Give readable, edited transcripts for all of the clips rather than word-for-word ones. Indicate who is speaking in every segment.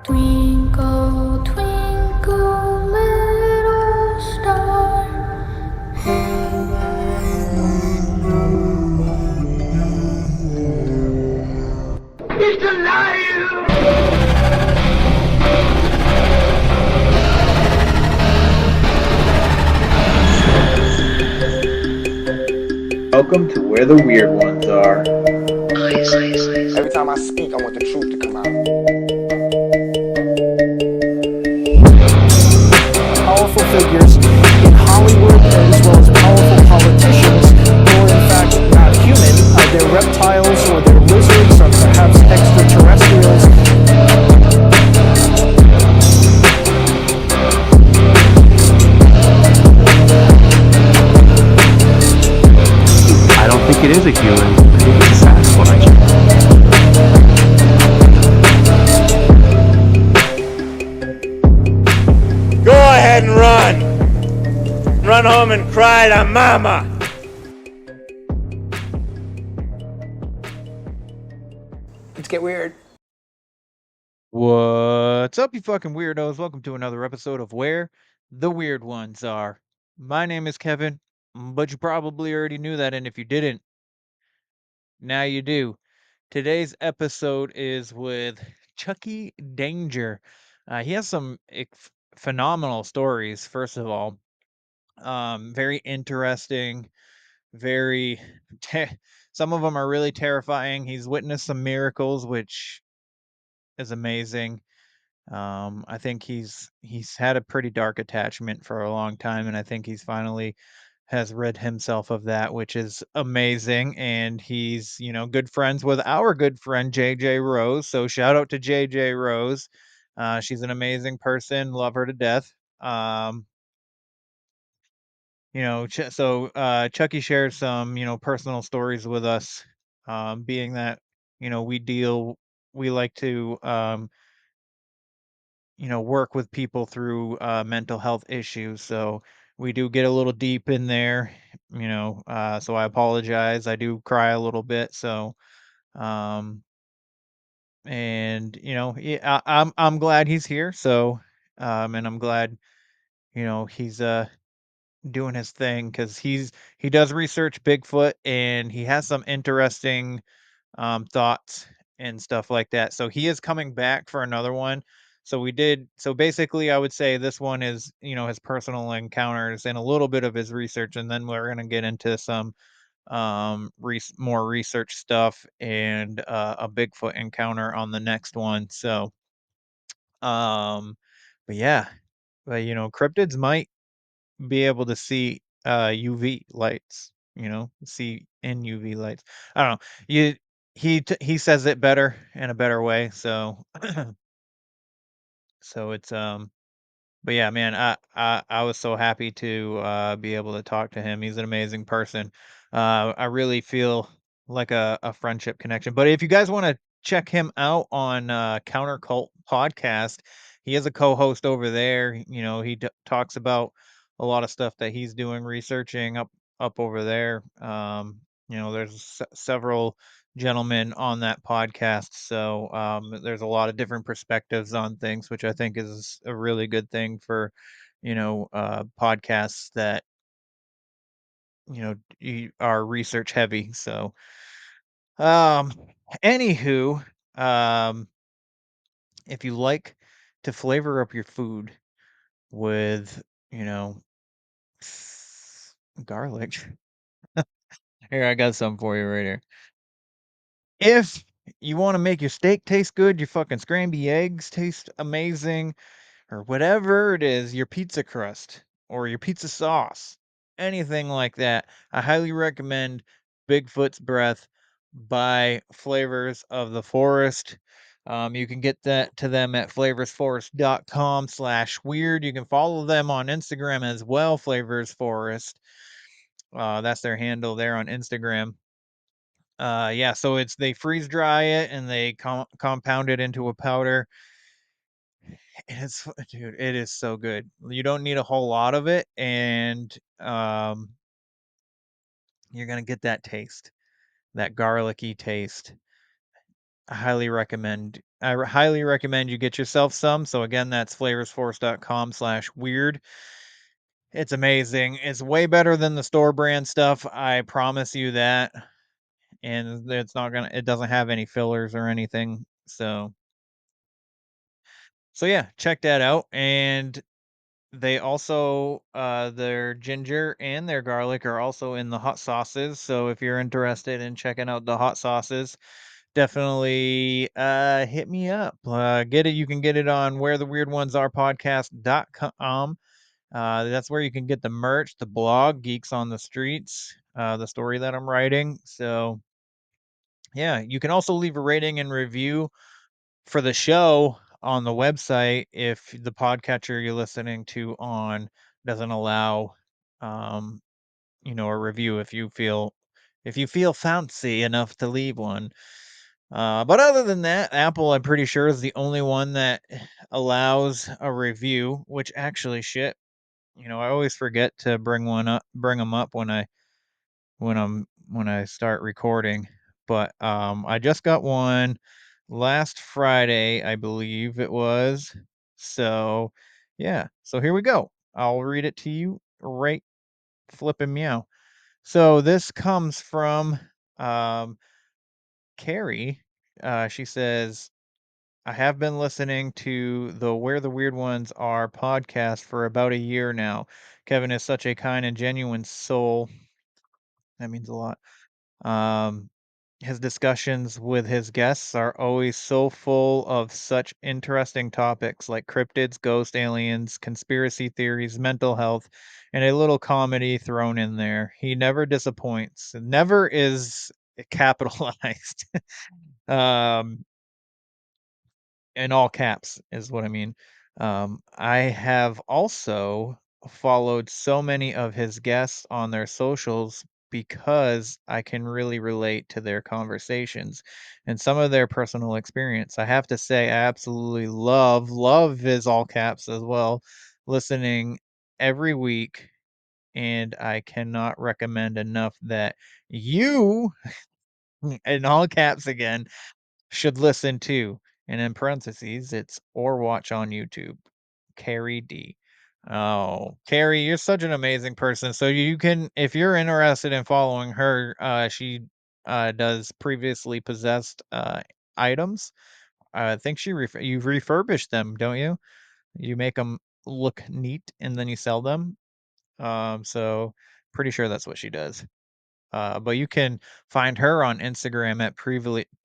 Speaker 1: Twinkle, twinkle, little star, how I It's alive!
Speaker 2: Welcome to where the weird ones are.
Speaker 3: Every time I speak, I want the truth to come out.
Speaker 4: Powerful figures in Hollywood, as well as powerful politicians who are in fact not human. They're reptiles or they're lizards or perhaps extraterrestrials.
Speaker 5: I don't think it is a human. I think it's a Sasquatch.
Speaker 6: Go ahead and run. Run home and cry to mama.
Speaker 4: Let's get weird.
Speaker 7: What's up, you fucking weirdos? Welcome to another episode of Where the Weird Ones Are. My name is Kevin, but you probably already knew that, and if you didn't, now you do. Today's episode is with Chucky Danger. He has some phenomenal stories, first of all. Very interesting, very... some of them are really terrifying. He's witnessed some miracles, which is amazing. I think he's had a pretty dark attachment for a long time, and I think he's finally has rid himself of that, which is amazing. And he's, good friends with our good friend JJ Rose. So shout out to JJ Rose. She's an amazing person, love her to death. Chucky shares some, personal stories with us, being that, we like to work with people through mental health issues. So we do get a little deep in there, so I apologize. I do cry a little bit. So, um, and yeah, I'm glad he's here. So, and I'm glad, he's doing his thing because he does research Bigfoot and he has some interesting thoughts and stuff like that. So he is coming back for another one. So basically I would say this one is, his personal encounters and a little bit of his research, and then we're going to get into some more research stuff and a Bigfoot encounter on the next one. So um but yeah, but cryptids might be able to see UV lights, see in UV lights. I don't know. He says it better in a better way. So so it's but yeah, man, I was so happy to be able to talk to him. He's an amazing person. I really feel like a friendship connection. But if you guys want to check him out on Counter Cult Podcast, he is a co-host over there. He talks about a lot of stuff that he's doing researching up over there. There's several gentlemen on that podcast. So there's a lot of different perspectives on things, which I think is a really good thing for, podcasts that, are research heavy. So, um, anywho, um, if you like to flavor up your food with, you know, garlic, here, I got some for you right here. If you want to make your steak taste good, your fucking scrambled eggs taste amazing, or whatever it is, your pizza crust or your pizza sauce, anything like that, I highly recommend Bigfoot's Breath by Flavors of the Forest. You can get that to them at flavorsforest.com/weird. You can follow them on Instagram as well, Flavors Forest. That's their handle there on Instagram. Yeah, so they freeze dry it and they compound it into a powder. And dude, it is so good. You don't need a whole lot of it, and you're gonna get that taste, that garlicky taste. I highly recommend highly recommend you get yourself some. So again, that's flavorsforce.com/weird. It's amazing. It's way better than the store brand stuff. I promise you that. And it doesn't have any fillers or anything. So yeah, check that out. And they also, their ginger and their garlic are also in the hot sauces. So if you're interested in checking out the hot sauces, definitely hit me up. Get it. You can get it on where the weird ones are podcast.com. That's where you can get the merch, the blog, Geeks on the Streets, the story that I'm writing. So yeah, you can also leave a rating and review for the show on the website if the podcatcher you're listening to on doesn't allow um a review if you feel fancy enough to leave one. But other than that, Apple, I'm pretty sure, is the only one that allows a review, which actually shit, I always forget to bring them up when I start recording. But I just got one last Friday, I believe it was. So yeah. So here we go. I'll read it to you right flipping meow. So this comes from um Carrie. She says, I have been listening to the Where the Weird Ones Are podcast for about a year now. Kevin is such a kind and genuine soul. That means a lot. Um, his discussions with his guests are always so full of such interesting topics like cryptids, ghost aliens, conspiracy theories, mental health, and a little comedy thrown in there. He never disappoints. Never is capitalized. um, in all caps is what I mean. I have also followed so many of his guests on their socials because I can really relate to their conversations and some of their personal experience. I have to say, I absolutely love is all caps as well, listening every week. And I cannot recommend enough that you, in all caps again, should listen to. And in parentheses, it's or watch on YouTube. Carrie D. Oh, Carrie, you're such an amazing person. So you can, if you're interested in following her, she does previously possessed items. I think you refurbish them, don't you? You make them look neat and then you sell them. So pretty sure that's what she does. But you can find her on Instagram at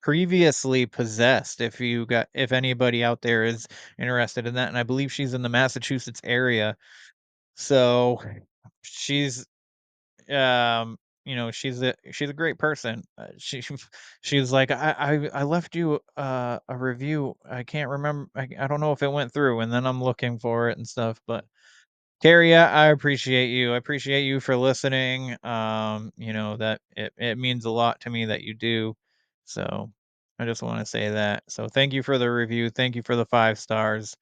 Speaker 7: previously possessed if anybody out there is interested in that. And I believe she's in the Massachusetts area. So she's she's a great person. She was like, I left you a review. I can't remember. I don't know if it went through, and then I'm looking for it and stuff. But Carrie, I appreciate you. I appreciate you for listening. That it means a lot to me that you do. So I just want to say that. So thank you for the review. Thank you for the 5 stars.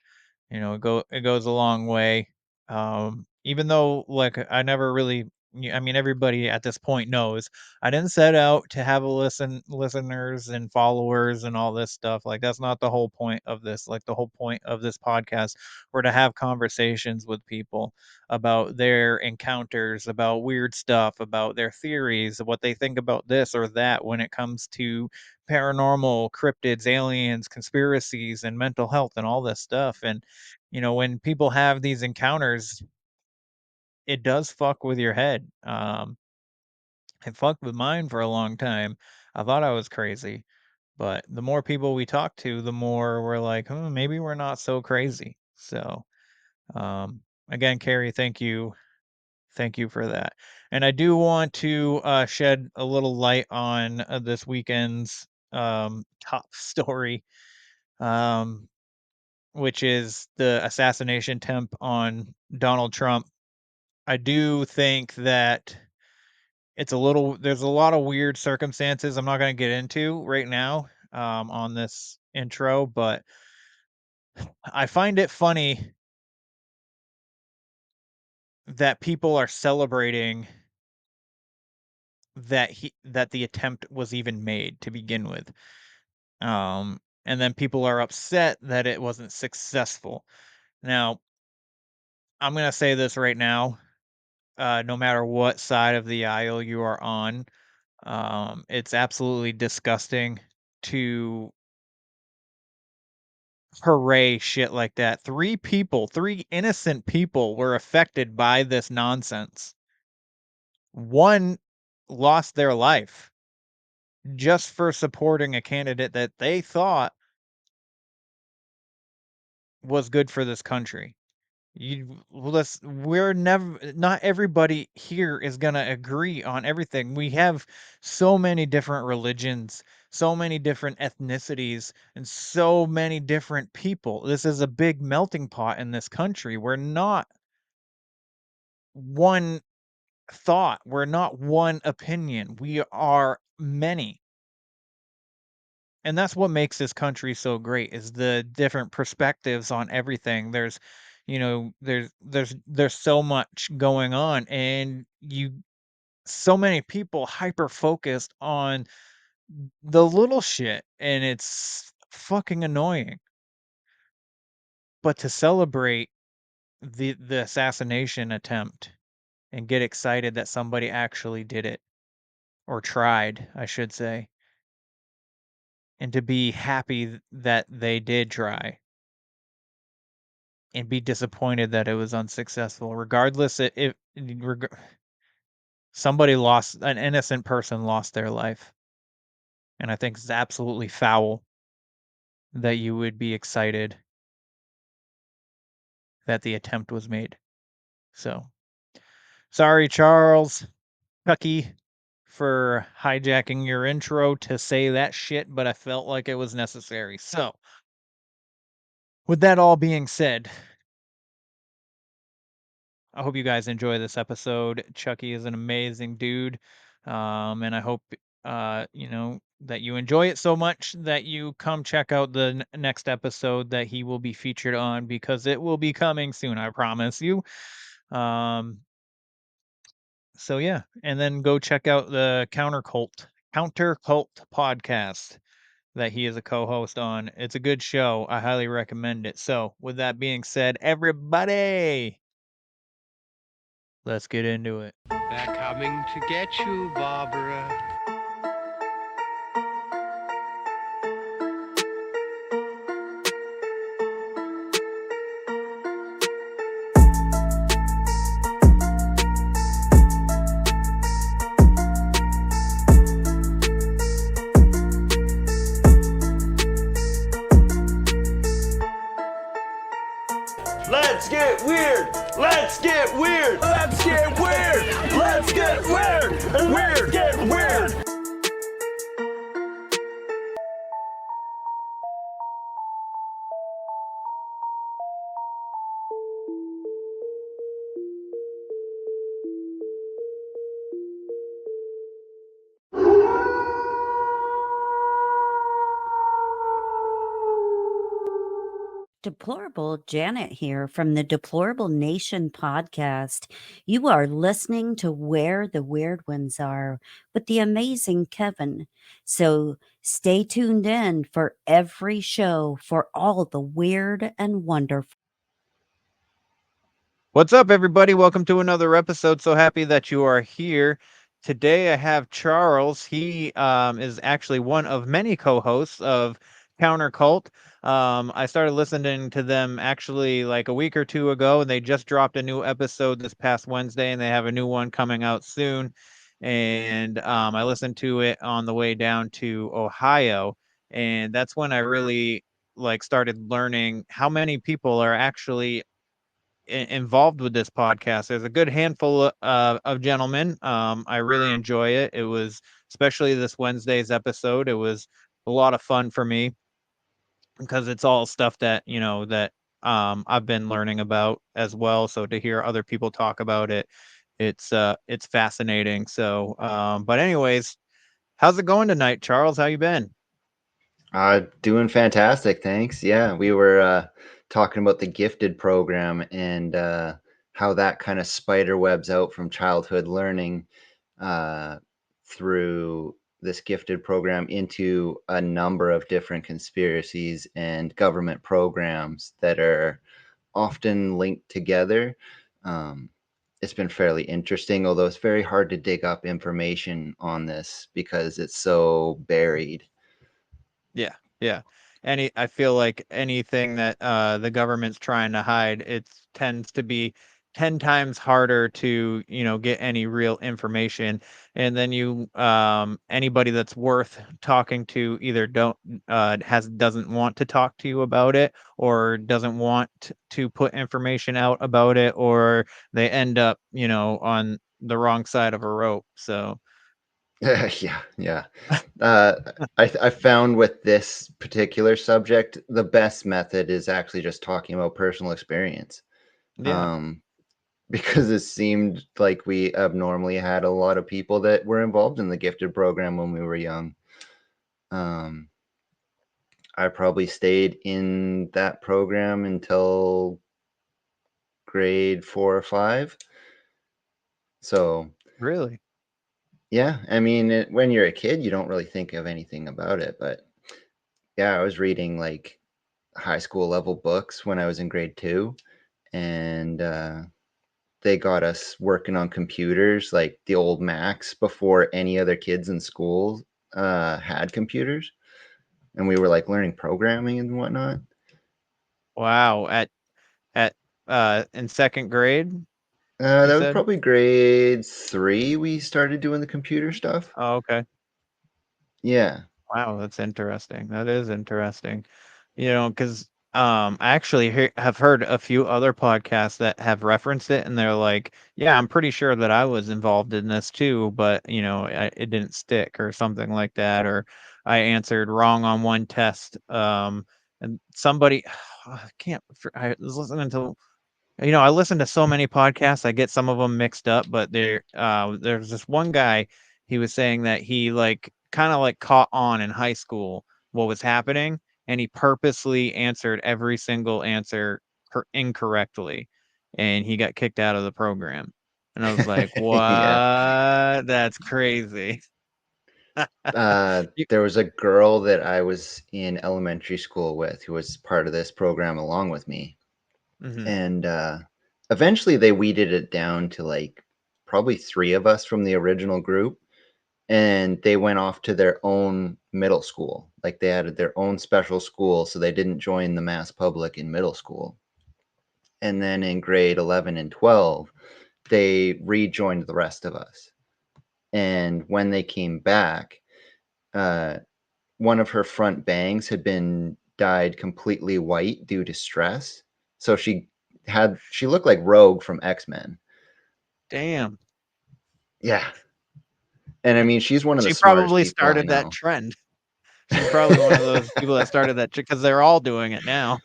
Speaker 7: It goes a long way. Even though, like, I never really, I mean, everybody at this point knows I didn't set out to have a listeners and followers and all this stuff. Like, that's not the whole point of this. Like, the whole point of this podcast were to have conversations with people about their encounters, about weird stuff, about their theories, what they think about this or that when it comes to paranormal, cryptids, aliens, conspiracies, and mental health and all this stuff. And when people have these encounters, it does fuck with your head. It fucked with mine for a long time. I thought I was crazy, but the more people we talk to, the more we're like, maybe we're not so crazy. So, um, again, Carrie, thank you for that. And I do want to shed a little light on this weekend's top story, um, which is the assassination attempt on Donald Trump. I do think that there's a lot of weird circumstances I'm not going to get into right now on this intro, but I find it funny that people are celebrating that the attempt was even made to begin with. and then people are upset that it wasn't successful. Now, I'm going to say this right now, no matter what side of the aisle you are on, it's absolutely disgusting to hooray shit like that. 3 innocent people were affected by this nonsense. 1 lost their life just for supporting a candidate that they thought was good for this country. Not everybody here is going to agree on everything. We have so many different religions, so many different ethnicities, and so many different people. This is a big melting pot in this country. We're not one thought, we're not one opinion. We are many. And that's what makes this country so great, is the different perspectives on everything. There's, there's so much going on, and so many people hyper focused on the little shit, and it's fucking annoying. But to celebrate the assassination attempt and get excited that somebody actually did it, or tried, I should say, and to be happy that they did try, and be disappointed that it was unsuccessful, regardless if somebody lost, an innocent person lost their life. And I think it's absolutely foul that you would be excited that the attempt was made. So, sorry, Charles, Chucky, for hijacking your intro to say that shit, but I felt like it was necessary. So, with that all being said, I hope you guys enjoy this episode. Chucky is an amazing dude. And I hope, that you enjoy it so much that you come check out the next episode that he will be featured on, because it will be coming soon, I promise you. So yeah, and then go check out the Counter Cult podcast that he is a co-host on. It's a good show. I highly recommend it. So, with that being said, everybody, let's get into it.
Speaker 8: They're coming to get you, Barbara.
Speaker 6: Let's get weird! Let's get weird! Let's get weird! Let's get weird! Weird, get weird!
Speaker 9: Deplorable Janet here from the Deplorable Nation podcast. You are listening to Where the Weird Ones Are with the amazing Kevin. So stay tuned in for every show for all the weird and wonderful.
Speaker 7: What's up, everybody? Welcome to another episode. So happy that you are here. Today I have Charles. He is actually one of many co-hosts of Counter Cult. I started listening to them actually like a week or two ago, and they just dropped a new episode this past Wednesday, and they have a new one coming out soon. And I listened to it on the way down to Ohio, and that's when I really started learning how many people are actually involved with this podcast. There's a good handful of gentlemen. I really enjoy it. It was, especially this Wednesday's episode, it was a lot of fun for me, because it's all stuff that I've been learning about as well. So to hear other people talk about it, it's fascinating. So but anyways, how's it going tonight, Charles? How you been?
Speaker 10: Doing fantastic, thanks. Yeah, we were talking about the gifted program and how that kind of spider webs out from childhood learning through this gifted program into a number of different conspiracies and government programs that are often linked together. Um, it's been fairly interesting, although it's very hard to dig up information on this because it's so buried.
Speaker 7: Yeah, yeah. I feel like anything that the government's trying to hide, it tends to be 10 times harder to, get any real information. And then anybody that's worth talking to either doesn't want to talk to you about it, or doesn't want to put information out about it, or they end up, on the wrong side of a rope. So,
Speaker 10: Yeah. I found with this particular subject, the best method is actually just talking about personal experience.
Speaker 7: yeah,
Speaker 10: Um, because it seemed like we abnormally had a lot of people that were involved in the gifted program when we were young. Um, I probably stayed in that program until grade 4 or 5. So,
Speaker 7: really.
Speaker 10: yeah, I mean, when you're a kid, you don't really think of anything about it. But yeah, I was reading like high school level books when I was in grade 2, and they got us working on computers, like the old Macs, before any other kids in school had computers, and we were like learning programming and whatnot.
Speaker 7: Wow. At in second grade, you
Speaker 10: That was
Speaker 7: said?
Speaker 10: probably grade 3 we started doing the computer stuff.
Speaker 7: Oh, okay.
Speaker 10: Yeah.
Speaker 7: Wow, that's interesting. That is interesting. Because I actually have heard a few other podcasts that have referenced it, and they're like, "Yeah, I'm pretty sure that I was involved in this too, but it didn't stick or something like that, or I answered wrong on one test." And somebody, I can't. I was listening to I listen to so many podcasts, I get some of them mixed up, but there's this one guy, he was saying that he, like, kinda, like, caught on in high school what was happening, and he purposely answered every single answer incorrectly, and he got kicked out of the program. And I was like,
Speaker 10: Yeah.
Speaker 7: "What? That's crazy." You
Speaker 10: There was a girl that I was in elementary school with who was part of this program along with me.
Speaker 7: Mhm.
Speaker 10: And eventually they weeded it down to like probably 3 of us from the original group. And they went off to their own middle school. Like they added their own special school. So they didn't join the mass public in middle school. And then in grade 11 and 12, they rejoined the rest of us. And when they came back, uh, one of her front bangs had been dyed completely white due to stress. So she looked like Rogue from X-Men.
Speaker 7: Damn.
Speaker 10: Yeah. And I mean, she's one of the
Speaker 7: She
Speaker 10: smartest
Speaker 7: probably
Speaker 10: people I
Speaker 7: started that
Speaker 10: know.
Speaker 7: trend. She's probably one of those people that started that because they're all doing it now.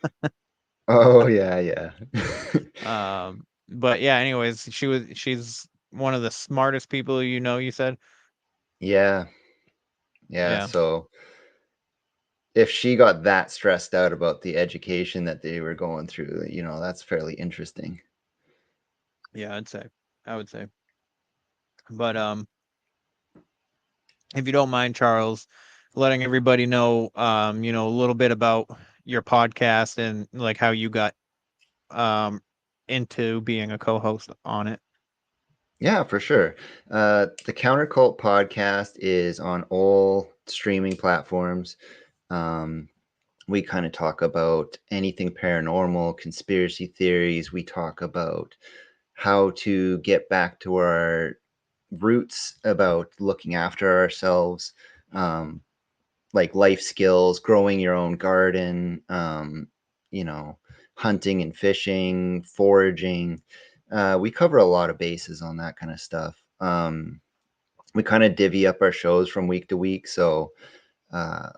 Speaker 10: Oh yeah, yeah.
Speaker 7: But yeah, anyways, she's one of the smartest people you said?
Speaker 10: Yeah. Yeah,
Speaker 7: Yeah.
Speaker 10: so if she got that stressed out about the education that they were going through, that's fairly interesting.
Speaker 7: Yeah, I would say. But if you don't mind, Charles, letting everybody know a little bit about your podcast and like how you got um into being a co-host on it.
Speaker 10: Yeah, for sure. The Counter Cult podcast is on all streaming platforms. Um, we kind of talk about anything paranormal, conspiracy theories. We talk about how to get back to our roots about looking after ourselves, um, like life skills, growing your own garden, you know, hunting and fishing, foraging. We cover a lot of bases on that kind of stuff. We kind of divvy up our shows from week to week. So uh,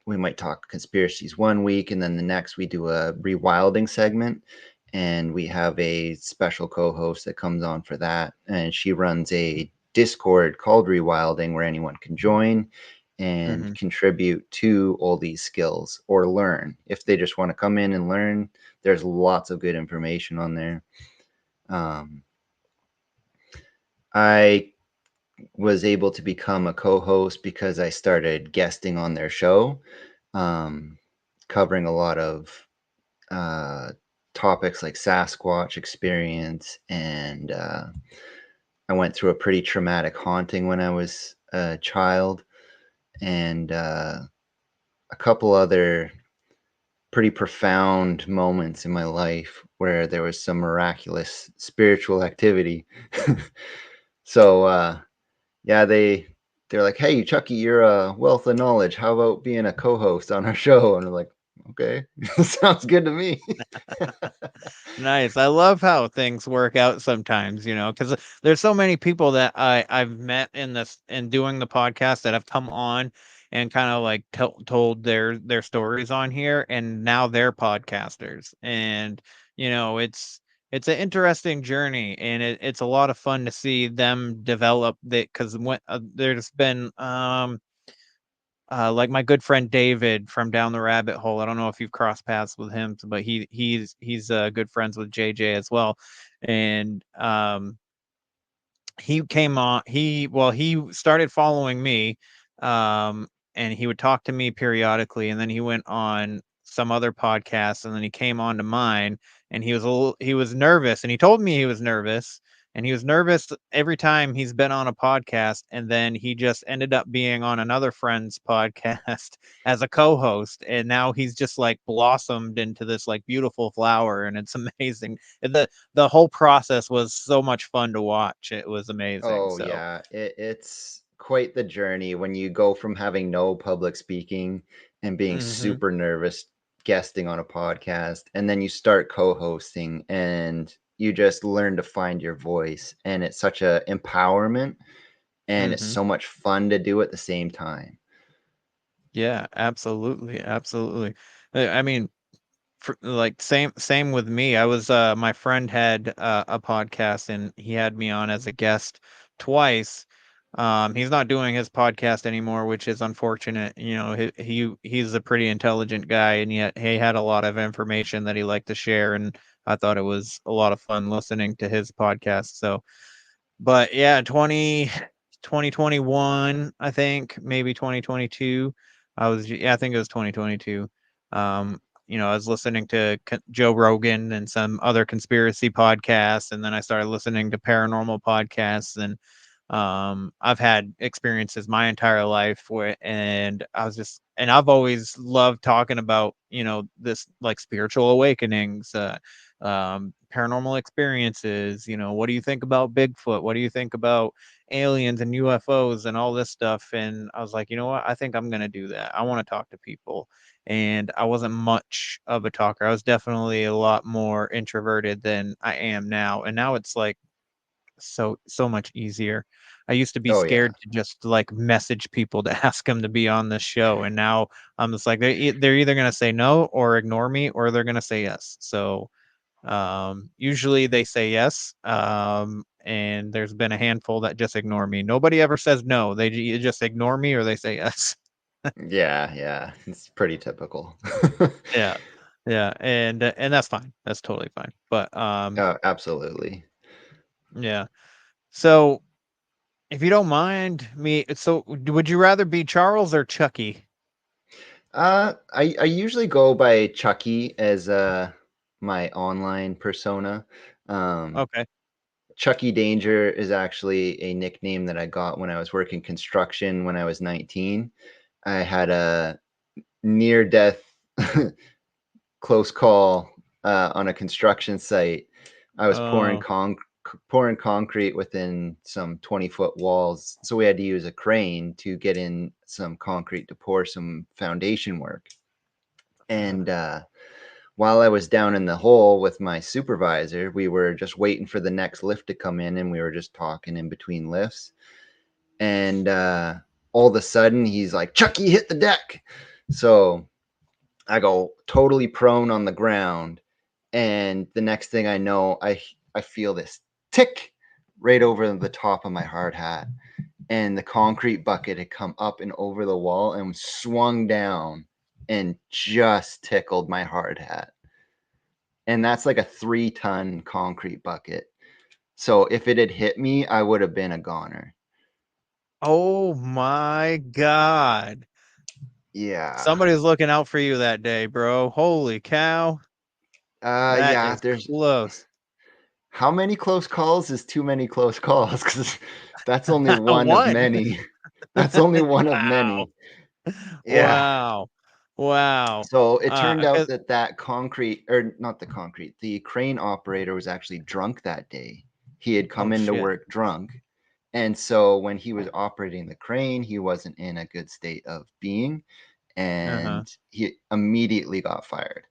Speaker 10: we might talk conspiracies one week, and then the next we do a rewilding segment. And we have a special co host that comes on for that. And she runs a Discord called Rewilding where anyone can join and
Speaker 7: Mhm.
Speaker 10: contribute to all these skills or learn. If they just want to come in and learn, there's lots of good information on there. Um, I was able to become a co-host because I started guesting on their show, covering a lot of topics like Sasquatch experience, and I went through a pretty traumatic haunting when I was a child, and a couple other pretty profound moments in my life where there was some miraculous spiritual activity. So yeah, they're like, "Hey, Chucky, you're a wealth of knowledge. How about being a co-host on our show?" And I'm like, "Okay, sounds good to me."
Speaker 7: Nice. I love how things work out sometimes, because there's so many people that I've met in doing the podcast that have come on and kind of like told their stories on here, and now they're podcasters. And it's an interesting journey, and it's a lot of fun to see them develop that, because when there's been like my good friend David from down the rabbit hole. I don't know if you've crossed paths with him, but he's good friends with JJ as well. And he came on he started following me, and he would talk to me periodically, and then he went on some other podcasts, and then he came on to mine, and he was nervous, and he told me he was nervous, and he was nervous every time he's been on a podcast, and then he just ended up being on another friend's podcast as a co-host, and now he's just like blossomed into this like beautiful flower, and it's amazing. The whole process was so much fun to watch. It was amazing.
Speaker 10: Oh
Speaker 7: So,
Speaker 10: yeah, it's quite the journey when you go from having no public speaking and being
Speaker 7: mhm,
Speaker 10: super nervous guesting on a podcast, and then you start co-hosting and you just learn to find your voice, and it's such a empowerment, and it's
Speaker 7: mhm.
Speaker 10: so much fun to do at the same time.
Speaker 7: Yeah, absolutely, absolutely. I mean, like same with me. I was my friend had a podcast, and he had me on as a guest twice. He's not doing his podcast anymore, which is unfortunate. He's a pretty intelligent guy, and yet he had a lot of information that he liked to share, and I thought it was a lot of fun listening to his podcast. So, but yeah, 2021, I think, maybe 2022. I think it was 2022. I was listening to Joe Rogan and some other conspiracy podcasts, and then I started listening to paranormal podcasts, and I've had experiences my entire life and I've always loved talking about, this like spiritual awakenings, paranormal experiences. What do you think about Bigfoot? What do you think about aliens and UFOs and all this stuff? And I was like, you know what? I think I'm going to do that. I want to talk to people. And I wasn't much of a talker. I was definitely a lot more introverted than I am now. And now it's like so much easier. I used to be
Speaker 10: Oh yeah.
Speaker 7: scared to just like message people to ask them to be on this show, and now I'm just like they're either gonna say no or ignore me, or they're gonna say yes. So usually they say yes, and there's been a handful that just ignore me. Nobody ever says no. They just ignore me or they say yes.
Speaker 10: Yeah, yeah. It's pretty typical.
Speaker 7: Yeah, yeah, and that's fine. That's totally fine. But
Speaker 10: Absolutely.
Speaker 7: yeah. So if you don't mind me, so would you rather be Charles or Chucky?
Speaker 10: I usually go by Chucky as my online persona. Um,
Speaker 7: Okay.
Speaker 10: Chucky Danger is actually a nickname that I got when I was working construction when I was 19. I had a near death close call on a construction site. I was
Speaker 7: Oh,
Speaker 10: pouring concrete within some 20-foot walls, so we had to use a crane to get in some concrete to pour some foundation work. And while I was down in the hole with my supervisor, we were just waiting for the next lift to come in, and we were just talking in between lifts. And all of a sudden, he's like, "Chucky, hit the deck!" So I go totally prone on the ground, and the next thing I know, I feel this tick right over the top of my hard hat, and the concrete bucket had come up and over the wall and swung down and just tickled my hard hat. And that's like a 3-ton concrete bucket. So if it had hit me, I would have been a goner.
Speaker 7: Oh my God.
Speaker 10: Yeah.
Speaker 7: Somebody's looking out for you that day, bro. Holy cow. That
Speaker 10: Yeah,
Speaker 7: is
Speaker 10: there's
Speaker 7: close.
Speaker 10: how many close calls is too many close calls? Because that's only one of
Speaker 7: One.
Speaker 10: many. That's only one of
Speaker 7: Wow.
Speaker 10: many. Yeah.
Speaker 7: Wow. Wow.
Speaker 10: So it turned out
Speaker 7: 'Cause
Speaker 10: that that concrete, or not the concrete, the crane operator was actually drunk that day. He had come
Speaker 7: oh,
Speaker 10: into
Speaker 7: shit.
Speaker 10: work drunk. And so when he was operating the crane, he wasn't in a good state of being,
Speaker 7: Uh-huh.
Speaker 10: and he immediately got fired.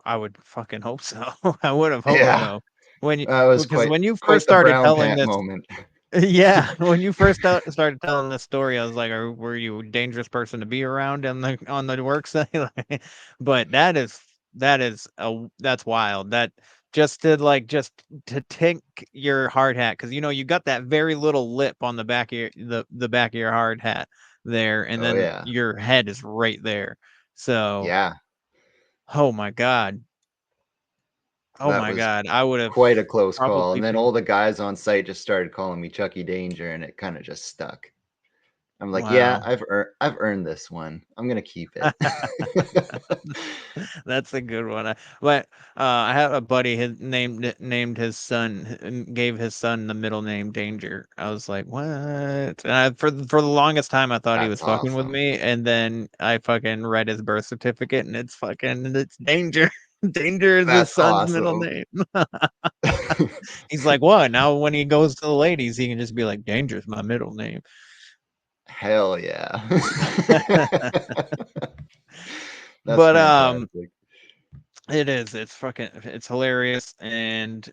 Speaker 7: I would fucking hope so. I would have hoped
Speaker 10: Yeah,
Speaker 7: so. When you
Speaker 10: that was
Speaker 7: because when you first
Speaker 10: quite the
Speaker 7: started
Speaker 10: brown
Speaker 7: telling
Speaker 10: pant
Speaker 7: this
Speaker 10: moment.
Speaker 7: yeah, when you first started telling this story, I was like, were you a dangerous person to be around on the work site?" But that's wild. That just to take your hard hat, because you got that very little lip on the back of the back of your hard hat there, and
Speaker 10: Oh
Speaker 7: then
Speaker 10: yeah,
Speaker 7: your head is right there. So,
Speaker 10: yeah,
Speaker 7: oh my God. Oh
Speaker 10: that
Speaker 7: my
Speaker 10: was
Speaker 7: God. I would have
Speaker 10: quite a close call. And
Speaker 7: probably
Speaker 10: then
Speaker 7: been
Speaker 10: all the guys on site just started calling me Chucky Danger, and it kind of just stuck. I'm like, yeah,
Speaker 7: wow.
Speaker 10: I've earned this one. I'm gonna keep it.
Speaker 7: That's a good one. I have a buddy. His named his son, gave his son the middle name Danger. I was like, what? And for the longest time, I thought he was
Speaker 10: That's
Speaker 7: fucking with
Speaker 10: awesome.
Speaker 7: me, and then I fucking read his birth certificate, and it's Danger. Danger is his
Speaker 10: That's
Speaker 7: son's middle
Speaker 10: awesome.
Speaker 7: name. He's like, what? Now when he goes to the ladies, he can just be like, Danger's my middle name.
Speaker 10: Hell yeah. That's
Speaker 7: But
Speaker 10: fantastic.
Speaker 7: it is. It's hilarious and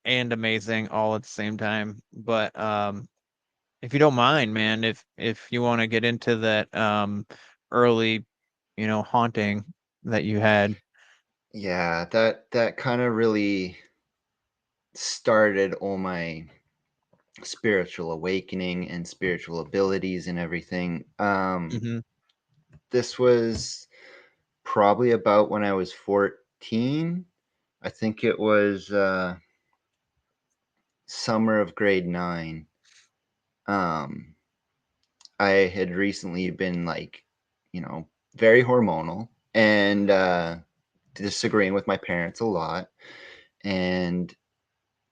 Speaker 7: amazing all at the same time. But if you don't mind, man, if you want to get into that early, haunting that you had.
Speaker 10: Yeah, that kind of really started all my spiritual awakening and spiritual abilities and everything.
Speaker 7: Mhm.
Speaker 10: This was probably about when I was 14. I think it was summer of grade 9. Um, I had recently been like, very hormonal and disagreeing with my parents a lot. And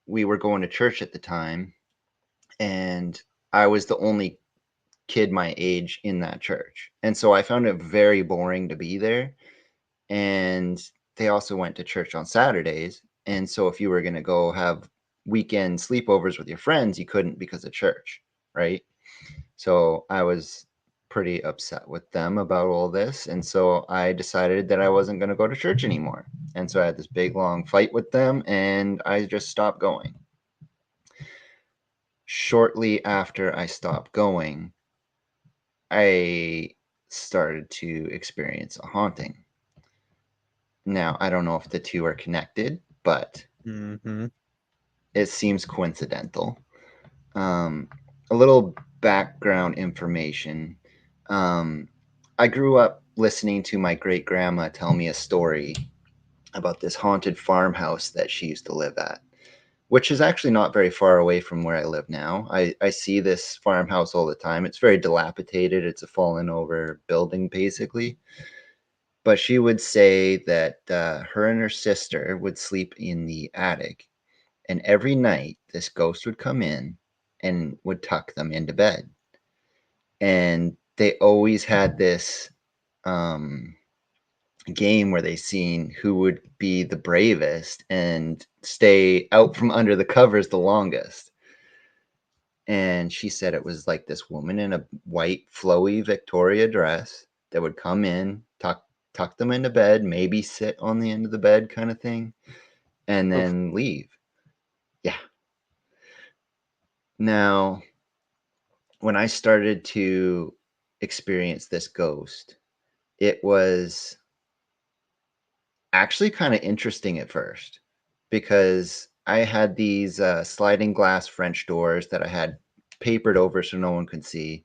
Speaker 10: we were going to church at the time, and I was the only kid my age in that church. And so I found it very boring to be there. And they also went to church on Saturdays. And so if you were going to go have weekend sleepovers with your friends, you couldn't because of church, right? So I was pretty upset with them about all this. And so I decided that I wasn't going to go to church anymore. And so I had this big long fight with them, and I just stopped going. Shortly after I stopped going, I started to experience a haunting. Now, I don't know if the two are connected, but
Speaker 7: Mhm.
Speaker 10: it seems coincidental. Um, a little background information. Um, I grew up listening to my great grandma tell me a story about this haunted farmhouse that she used to live at, which is actually not very far away from where I live now. I see this farmhouse all the time. It's very dilapidated, it's a fallen over building, basically. But she would say that her and her sister would sleep in the attic, and every night this ghost would come in and would tuck them into bed. And they always had this um, game where they seen who would be the bravest and stay out from under the covers the longest. And she said it was like this woman in a white flowy Victoria dress that would come in, tuck them into bed, maybe sit on the end of the bed kind of thing, and
Speaker 7: Oof.
Speaker 10: then leave. Yeah. Now, when I started to experience this ghost, it was actually kind of interesting at first because I had these sliding glass French doors that I had papered over so no one could see,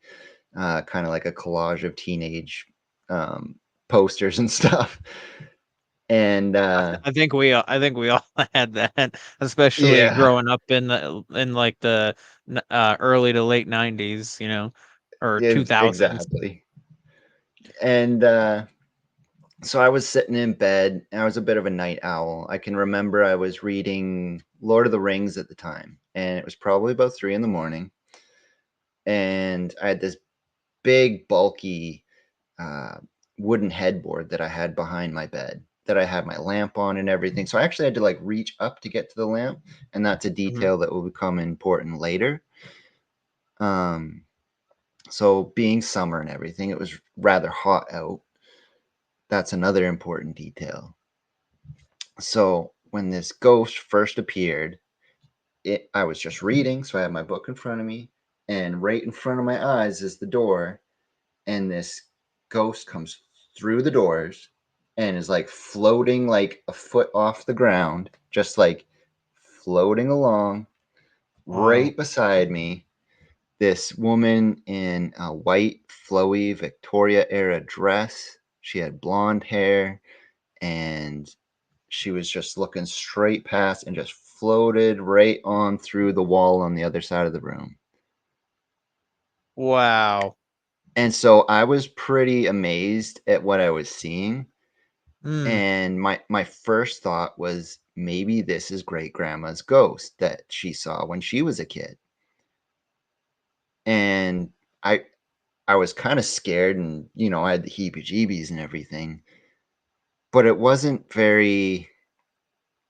Speaker 10: kind of like a collage of teenage um, posters and stuff. And
Speaker 7: I think we all had that, especially
Speaker 10: yeah,
Speaker 7: growing up in like the early to late 90s, or 2000s.
Speaker 10: exactly. And so I was sitting in bed, and I was a bit of a night owl. I can remember I was reading Lord of the Rings at the time, and it was probably about 3 in the morning. And I had this big, bulky uh, wooden headboard that I had behind my bed that I had my lamp on and everything. So I actually had to like reach up to get to the lamp, and that's a
Speaker 7: Mhm.
Speaker 10: detail that will become important later. Um, so being summer and everything, it was rather hot out. That's another important detail. So when this ghost first appeared, I was just reading, so I had my book in front of me, and right in front of my eyes is the door, and this ghost comes through the doors and is like floating like a foot off the ground, just like floating along
Speaker 7: Wow.
Speaker 10: right beside me. This woman in a white, flowy Victoria era dress. She had blonde hair, and she was just looking straight past and just floated right on through the wall on the other side of the room.
Speaker 7: Wow.
Speaker 10: And so I was pretty amazed at what I was seeing.
Speaker 7: Mm.
Speaker 10: And my first thought was maybe this is great grandma's ghost that she saw when she was a kid. And I I was kind of scared, and I had the heebie-jeebies and everything, but it wasn't very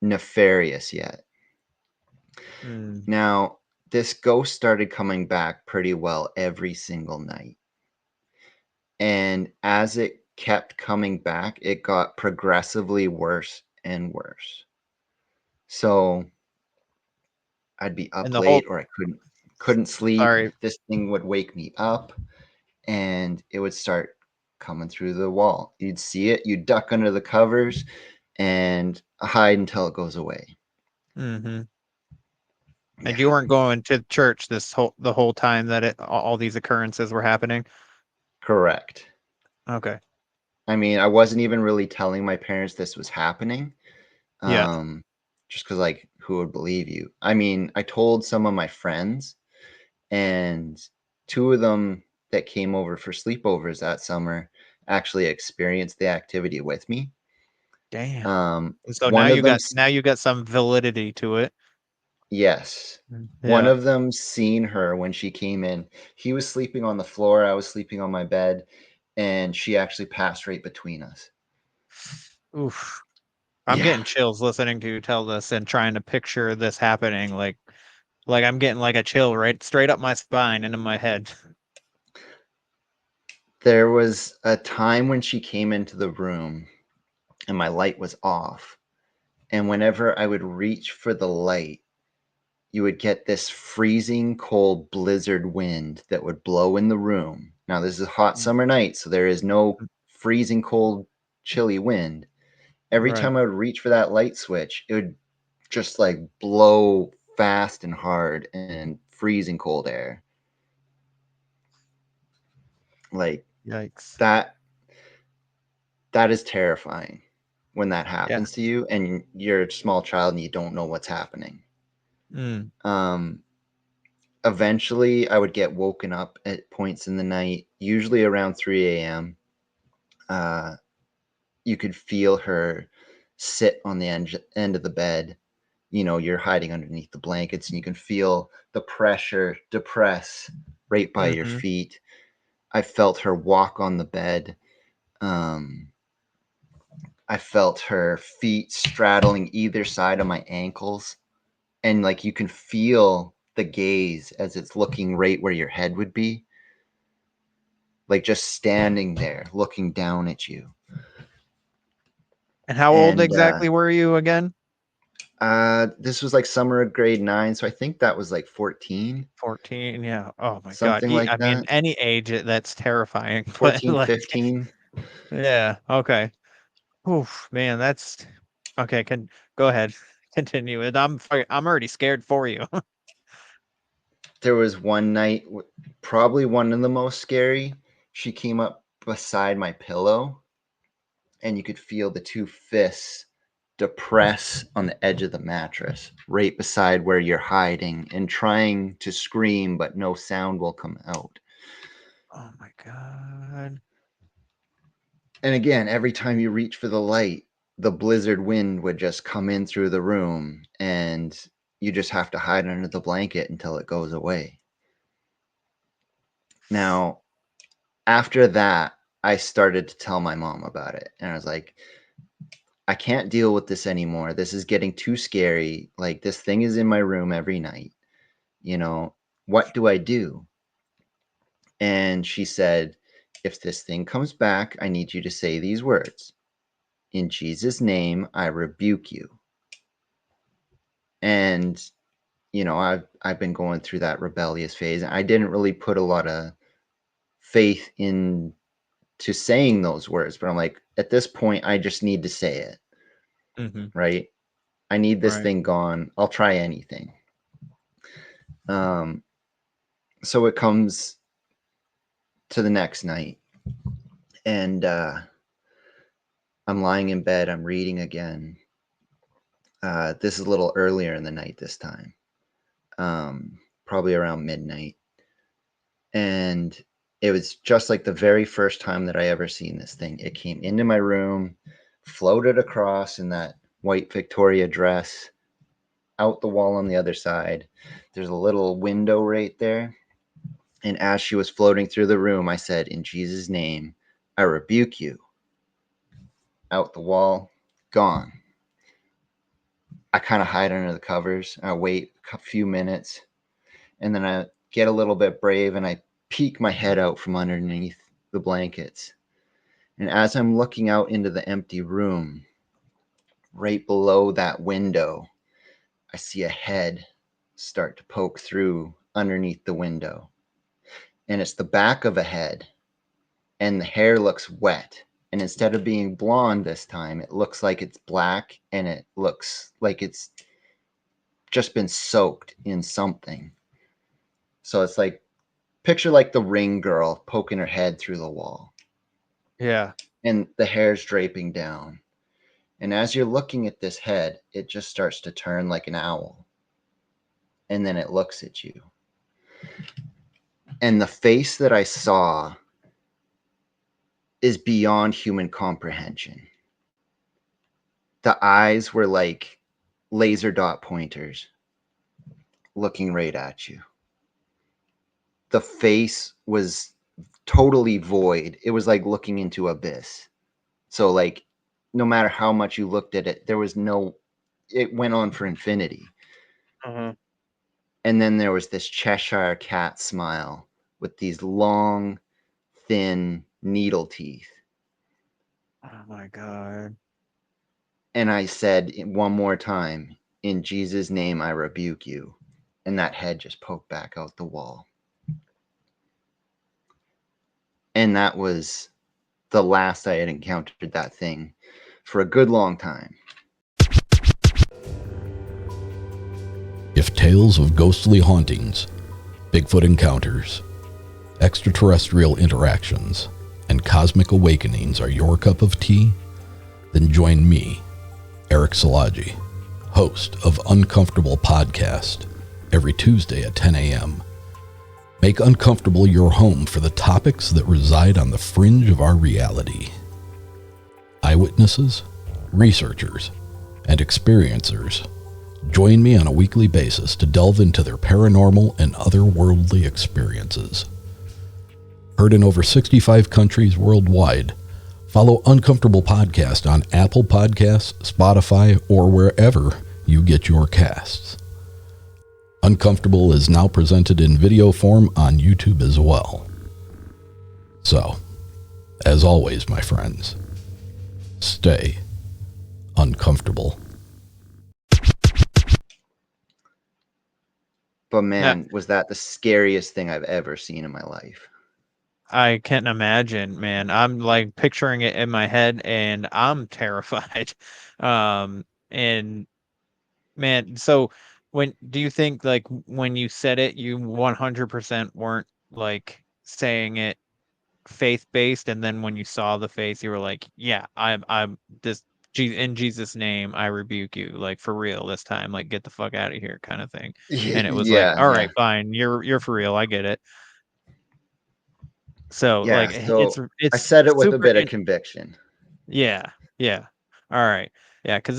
Speaker 10: nefarious yet.
Speaker 7: Mm.
Speaker 10: Now, this ghost started coming back pretty well every single night. And as it kept coming back, it got progressively worse and worse. So I'd be
Speaker 7: And
Speaker 10: up
Speaker 7: the whole
Speaker 10: late, or I couldn't sleep.
Speaker 7: sorry.
Speaker 10: This thing would wake me up, and it would start coming through the wall. You'd see it, you'd duck under the covers and hide until it goes away.
Speaker 7: Mhm. And
Speaker 10: Yeah,
Speaker 7: you weren't going to church the whole time that all these occurrences were happening?
Speaker 10: correct.
Speaker 7: Okay.
Speaker 10: I mean, I wasn't even really telling my parents this was happening.
Speaker 7: Yeah.
Speaker 10: Um, just because, like, who would believe you? I mean, I told some of my friends, and two of them that came over for sleepovers that summer actually experienced the activity with me.
Speaker 7: Damn. And so
Speaker 10: One of them,
Speaker 7: now you got some validity to it.
Speaker 10: yes, one
Speaker 7: Yeah.
Speaker 10: of them seen her when she came in. He was sleeping on the floor, I was sleeping on my bed, and she actually passed right between us.
Speaker 7: Oof. I'm
Speaker 10: Yeah,
Speaker 7: getting chills listening to you tell this and trying to picture this happening. Like I'm getting like a chill right straight up my spine into my head.
Speaker 10: there was a time when she came into the room and my light was off. And whenever I would reach for the light, you would get this freezing cold blizzard wind that would blow in the room. Now, this is a hot
Speaker 7: Mm,
Speaker 10: summer night, so there is no
Speaker 7: mm,
Speaker 10: freezing cold, chilly wind. Every
Speaker 7: right.
Speaker 10: time I would reach for that light switch, it would just like blow fast and hard and freezing cold air. Like
Speaker 7: Yikes.
Speaker 10: that that is terrifying when that
Speaker 7: Yeah.
Speaker 10: happens to you and you're a small child and you don't know what's happening.
Speaker 7: Mm,
Speaker 10: Um Eventually I would get woken up at points in the night, usually around 3 a.m. Uh, you could feel her sit on the end of the bed. You're hiding underneath the blankets, and you can feel the pressure depress right by your
Speaker 7: mhm.
Speaker 10: feet. I felt her walk on the bed. Um, I felt her feet straddling either side of my ankles. And like you can feel the gaze as it's looking right where your head would be, like just standing there looking down at you.
Speaker 7: And how old
Speaker 10: And
Speaker 7: exactly were you again?
Speaker 10: this was like summer of grade 9, so I think that was like 14,
Speaker 7: 14. Yeah. Oh my God.
Speaker 10: something like
Speaker 7: I mean,
Speaker 10: that.
Speaker 7: any age that's terrifying, but
Speaker 10: 14,
Speaker 7: like,
Speaker 10: 15.
Speaker 7: yeah. Okay. Oof, man, that's okay. Can go ahead, continue it. I'm already scared for you.
Speaker 10: There was one night, probably one of the most scary. She came up beside my pillow and you could feel the two fists depress on the edge of the mattress right beside where you're hiding and trying to scream, but no sound will come out.
Speaker 7: Oh my God.
Speaker 10: And again, every time you reach for the light, the blizzard wind would just come in through the room, and you just have to hide under the blanket until it goes away. Now, after that, I started to tell my mom about it, and I was like, I can't deal with this anymore. This is getting too scary. Like, this thing is in my room every night. You know, what do I do? And she said, if this thing comes back, I need you to say these words. In Jesus' name, I rebuke you. And, you know, I've been going through that rebellious phase. And I didn't really put a lot of faith in to saying those words, but I'm like, at this point, I just need to say it. Right? I need this thing gone. I'll try anything. So it comes to the next night, and I'm lying in bed. I'm reading again. This is a little earlier in the night this time, probably around midnight. And it was just like the very first time that I ever seen this thing. It came into my room, floated across in that white Victoria dress, out the wall on the other side. There's a little window right there. And as she was floating through the room, I said, in Jesus' name, I rebuke you. Out the wall, gone. I kind of hide under the covers. I wait a few minutes, and then I get a little bit brave, and I peek my head out from underneath the blankets. And as I'm looking out into the empty room, right below that window, I see a head start to poke through underneath the window. And it's the back of a head, and the hair looks wet. And instead of being blonde this time, it looks like it's black, and it looks like it's just been soaked in something. So it's like, picture like the Ring girl poking her head through the wall.
Speaker 7: Yeah.
Speaker 10: And the hair's draping down. And as you're looking at this head, it just starts to turn like an owl. And then it looks at you. And the face that I saw is beyond human comprehension. The eyes were like laser dot pointers looking right at you. The face was totally void. It was like looking into abyss. So like, no matter how much you looked at it, there was no, it went on for infinity. And then there was this Cheshire cat smile with these long, thin needle teeth.
Speaker 7: Oh my God.
Speaker 10: And I said one more time, in Jesus' name, I rebuke you. And that head just poked back out the wall. And that was the last I had encountered that thing for a good long time.
Speaker 11: If tales of ghostly hauntings, Bigfoot encounters, extraterrestrial interactions, and cosmic awakenings are your cup of tea, then join me, Eric Szilagyi, host of Uncomfortable Podcast, every Tuesday at 10 a.m. Make Uncomfortable your home for the topics that reside on the fringe of our reality. Eyewitnesses, researchers, and experiencers join me on a weekly basis to delve into their paranormal and otherworldly experiences. Heard in over 65 countries worldwide, follow Uncomfortable Podcast on Apple Podcasts, Spotify, or wherever you get your casts. Uncomfortable is now presented in video form on YouTube as well. So, as always, my friends, stay uncomfortable.
Speaker 10: But man, was that the scariest thing I've ever seen in my life.
Speaker 7: I can't imagine, man. I'm like picturing it in my head and I'm terrified. And man, so when do you think when you said it, you 100% weren't like saying it faith-based, and then when you saw the face, you were like, "Yeah, I'm this in Jesus' name, I rebuke you, like, for real this time, like, get the fuck out of here," kind of thing. And it was like,
Speaker 10: Yeah,
Speaker 7: "All
Speaker 10: yeah,
Speaker 7: right, fine, you're for real, I get it." So,
Speaker 10: yeah.
Speaker 7: like,
Speaker 10: So I
Speaker 7: it's
Speaker 10: said it with a
Speaker 7: super
Speaker 10: bit of conviction.
Speaker 7: yeah, yeah. Alright. Yeah, because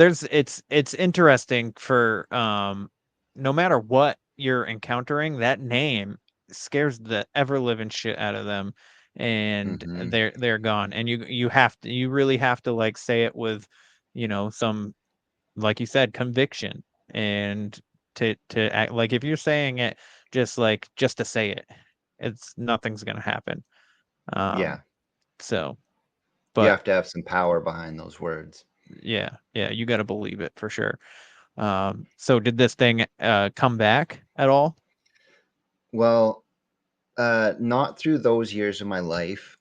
Speaker 7: it's interesting for, no matter what you're encountering, that name scares the ever living shit out of them, and
Speaker 10: Hmm.
Speaker 7: they're gone, and you really have to, like, say it with, some, like you said, conviction, and to act like, if you're saying it just to say it, nothing's gonna happen.
Speaker 10: Yeah,
Speaker 7: Um, so,
Speaker 10: you
Speaker 7: but
Speaker 10: have to have some power behind those words.
Speaker 7: yeah, yeah, you gotta believe it for sure. So did this thing, come back at all?
Speaker 10: Well, not through those years of my life.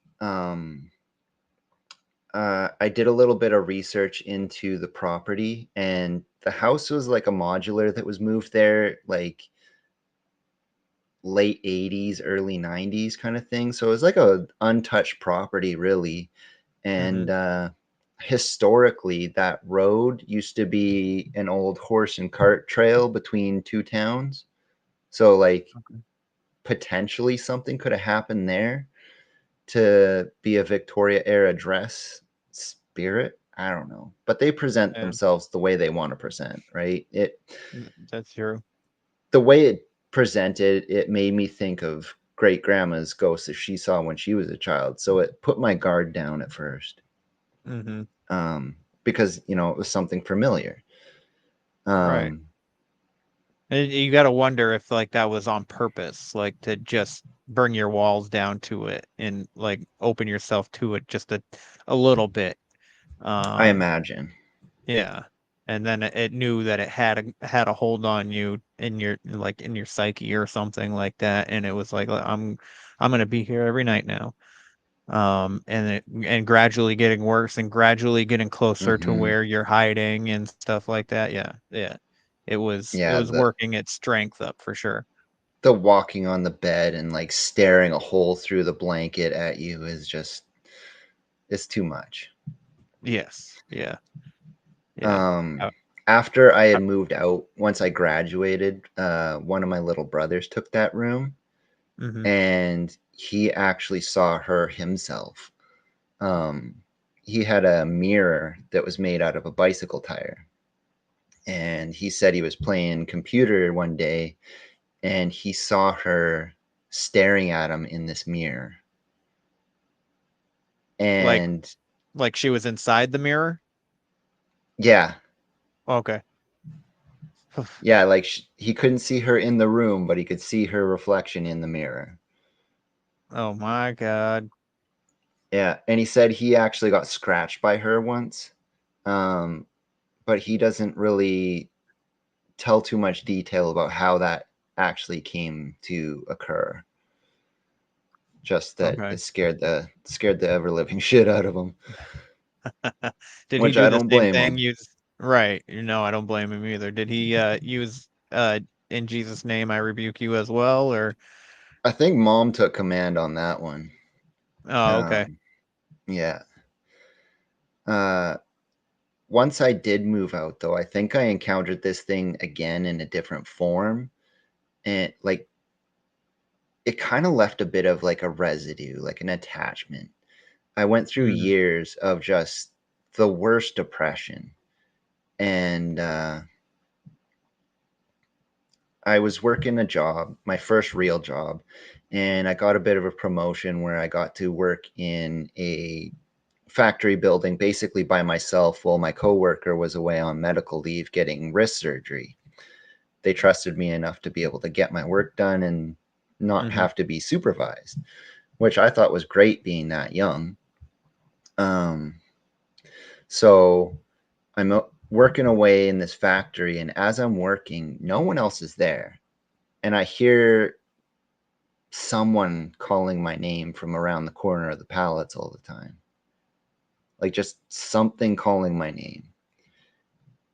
Speaker 10: I did a little bit of research into the property, and the house was like a modular that was moved there like late 80s, early 90s kind of thing. So it was like a untouched property, really. And
Speaker 7: Mhm.
Speaker 10: historically, that road used to be an old horse and cart trail between two towns. So, like,
Speaker 7: Okay.
Speaker 10: potentially something could have happened there to be a Victoria era dress spirit. I don't know, but they present
Speaker 7: Yeah,
Speaker 10: themselves the way they want to present, right?
Speaker 7: that's true.
Speaker 10: The way it presented, it made me think of great grandma's ghost that she saw when she was a child. So it put my guard down at first,
Speaker 7: Mhm.
Speaker 10: because it was something familiar.
Speaker 7: Right.
Speaker 10: Um,
Speaker 7: And you gotta wonder if, like, that was on purpose, like, to just bring your walls down to it and, like, open yourself to it just a little bit.
Speaker 10: I
Speaker 7: Um,
Speaker 10: imagine.
Speaker 7: yeah. And then it knew that it had a hold on you in your psyche or something like that, and it was like, I'm gonna be here every night now." And gradually getting worse and gradually getting closer to
Speaker 10: Hmm.
Speaker 7: where you're hiding and stuff like that. Yeah, yeah. It
Speaker 10: Yeah,
Speaker 7: was working its strength up for sure.
Speaker 10: the walking on the bed and like staring a hole through the blanket at you is just it's too much.
Speaker 7: Yes. Yeah. Yeah.
Speaker 10: Um,
Speaker 7: Uh,
Speaker 10: After I
Speaker 7: uh,
Speaker 10: had moved out, once I graduated, one of my little brothers took that room,
Speaker 7: mhm.
Speaker 10: and he actually saw her himself. Um, he had a mirror that was made out of a bicycle tire, and he said he was playing computer one day, and he saw her staring at him in this mirror.
Speaker 7: Like
Speaker 10: And
Speaker 7: like she was inside the mirror?
Speaker 10: yeah,
Speaker 7: Okay.
Speaker 10: yeah, like he couldn't see her in the room, but he could see her reflection in the mirror.
Speaker 7: Oh my god.
Speaker 10: Yeah, and he said he actually got scratched by her once, um, but he doesn't really tell too much detail about how that actually came to occur. Just that
Speaker 7: Okay.
Speaker 10: it scared the ever living shit out of him,
Speaker 7: Did he
Speaker 10: which
Speaker 7: do
Speaker 10: I
Speaker 7: the
Speaker 10: don't
Speaker 7: same
Speaker 10: blame
Speaker 7: thing?
Speaker 10: him.
Speaker 7: Use right. No, I don't blame him either. Did he use in Jesus' name I rebuke you as well, or
Speaker 10: I think mom took command on that one.
Speaker 7: oh, okay.
Speaker 10: Um, yeah. Uh, Once I did move out, though, I think I encountered this thing again in a different form, and like it kind of left a bit of like a residue, like an attachment. I went through
Speaker 7: Mhm.
Speaker 10: years of just the worst depression. And I was working a job, my first real job, and I got a bit of a promotion where I got to work in a factory building basically by myself while my coworker was away on medical leave getting wrist surgery. They trusted me enough to be able to get my work done and not
Speaker 7: Mhm.
Speaker 10: have to be supervised, which I thought was great being that young. Um, so I'm working away in this factory, and as I'm working, no one else is there. And I hear someone calling my name from around the corner of the pallets all the time. Like just something calling my name.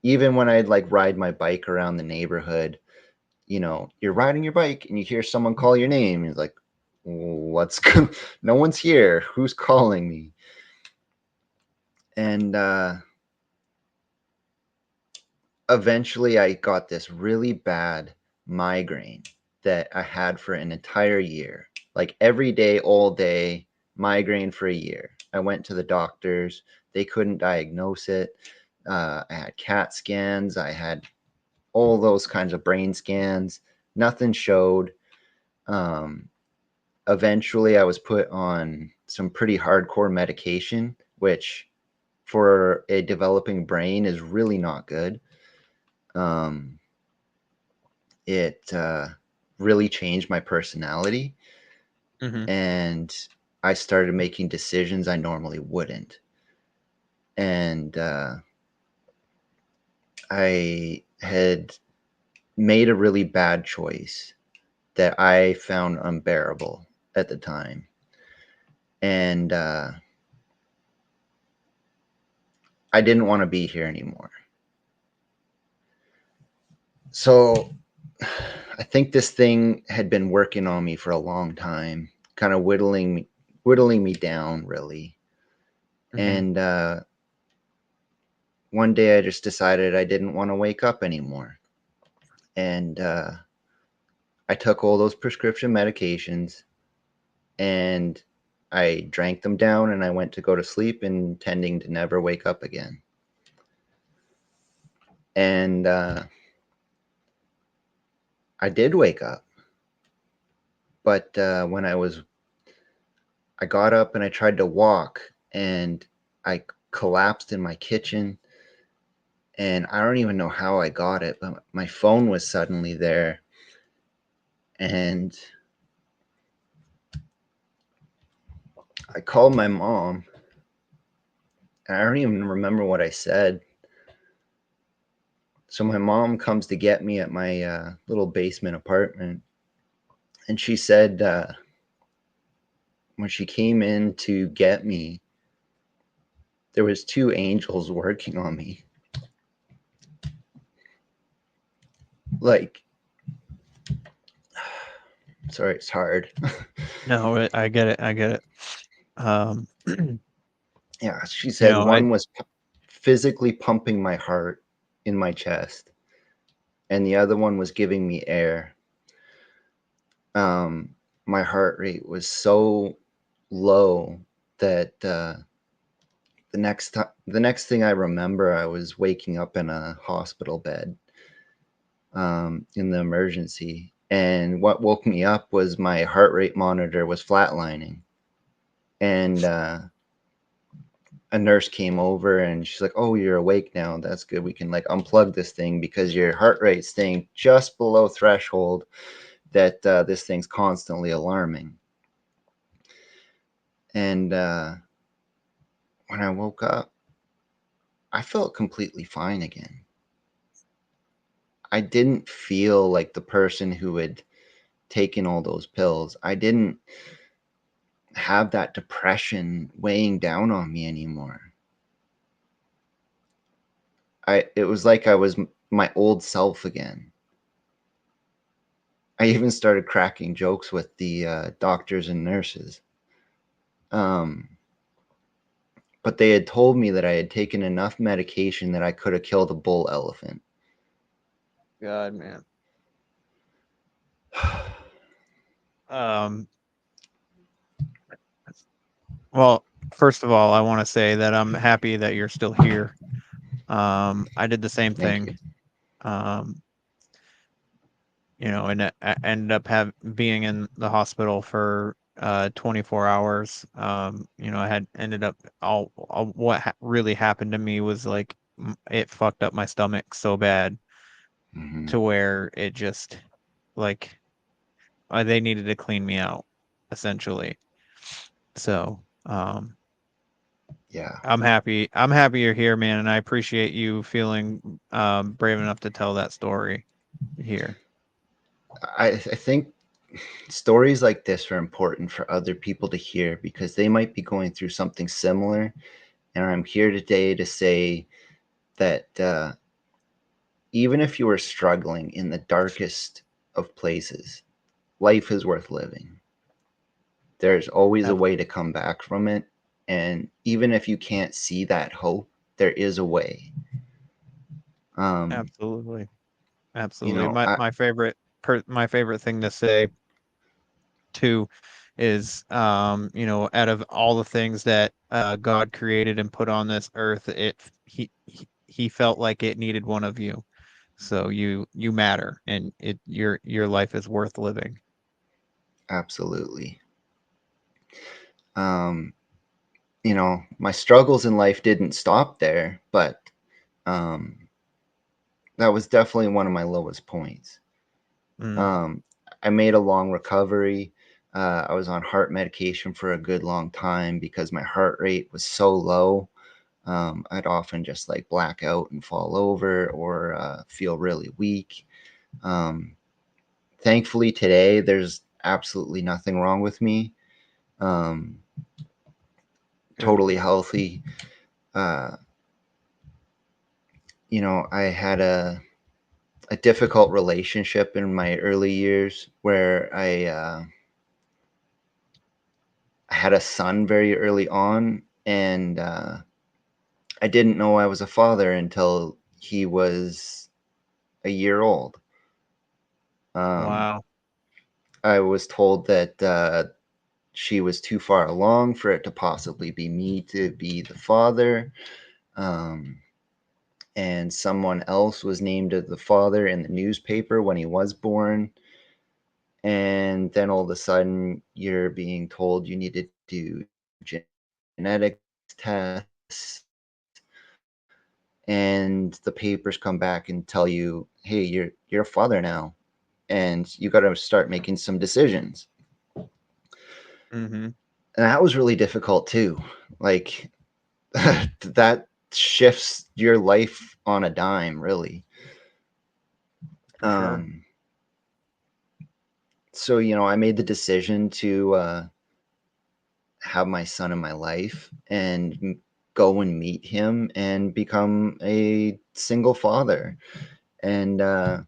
Speaker 10: Even when I'd like ride my bike around the neighborhood, you're riding your bike and you hear someone call your name. You're like, No one's here. Who's calling me? And eventually I got this really bad migraine that I had for an entire year. Like every day, all day, migraine for a year. I went to the doctors. They couldn't diagnose it. I had CAT scans. I had all those kinds of brain scans. Nothing showed. Eventually, I was put on some pretty hardcore medication, which for a developing brain is really not good. It really changed my personality, and I started making decisions I normally wouldn't. And I had made a really bad choice that I found unbearable at the time. And I didn't want to be here anymore. So I think this thing had been working on me for a long time, kind of whittling me down, really. And one day I just decided I didn't want to wake up anymore. And I took all those prescription medications and I drank them down and I went to go to sleep, intending to never wake up again. And I did wake up. But when I got up and I tried to walk and I collapsed in my kitchen. And I don't even know how I got it, but my phone was suddenly there. And I called my mom. And I don't even remember what I said. So my mom comes to get me at my little basement apartment. And she said when she came in to get me, there was 2 angels working on me. Like, sorry, it's hard.
Speaker 7: No, I get it.
Speaker 10: Yeah, she said one was physically pumping my heart in my chest, and the other one was giving me air. My heart rate was so low that the next thing I remember, I was waking up in a hospital bed in the emergency. And what woke me up was my heart rate monitor was flatlining. And a nurse came over and she's like, "Oh, you're awake now. That's good. We can like unplug this thing because your heart rate's staying just below threshold that this thing's constantly alarming." And when I woke up, I felt completely fine again. I didn't feel like the person who had taken all those pills. I didn't have that depression weighing down on me anymore. It was like I was my old self again. I even started cracking jokes with the doctors and nurses. But they had told me that I had taken enough medication that I could have killed a bull elephant.
Speaker 7: God, man. Well, first of all, I want to say that I'm happy that you're still here. I did the same thing. And I ended up being in the hospital for 24 hours. I had ended up what really happened to me was like it fucked up my stomach so bad to where it just like they needed to clean me out essentially. So
Speaker 10: yeah,
Speaker 7: I'm happy you're here, man, and I appreciate you feeling brave enough to tell that story here.
Speaker 10: I think stories like this are important for other people to hear because they might be going through something similar. And I'm here today to say that even if you are struggling in the darkest of places, life is worth living. There's always a way to come back from it. And even if you can't see that hope, there is a way.
Speaker 7: Absolutely.
Speaker 10: You
Speaker 7: Absolutely.
Speaker 10: know,
Speaker 7: My favorite thing to say too is, out of all the things that God created and put on this earth, he felt like it needed one of you. So you matter, and your life is worth living.
Speaker 10: absolutely. My struggles in life didn't stop there, but that was definitely one of my lowest points. I made a long recovery. I was on heart medication for a good long time because my heart rate was so low. I'd often just like black out and fall over or feel really weak. Thankfully, today there's absolutely nothing wrong with me. Totally healthy. I had a difficult relationship in my early years where I had a son very early on, and I didn't know I was a father until he was a year old.
Speaker 7: Wow.
Speaker 10: I was told that she was too far along for it to possibly be me to be the father. And someone else was named as the father in the newspaper when he was born. And then all of a sudden, you're being told you need to do genetic tests, and the papers come back and tell you, "Hey, you're a father now, and you got to start making some decisions."
Speaker 7: Mm-hmm.
Speaker 10: And that was really difficult too. Like that shifts your life on a dime, really.
Speaker 7: For sure.
Speaker 10: So I made the decision to have my son in my life and go and meet him and become a single father. And I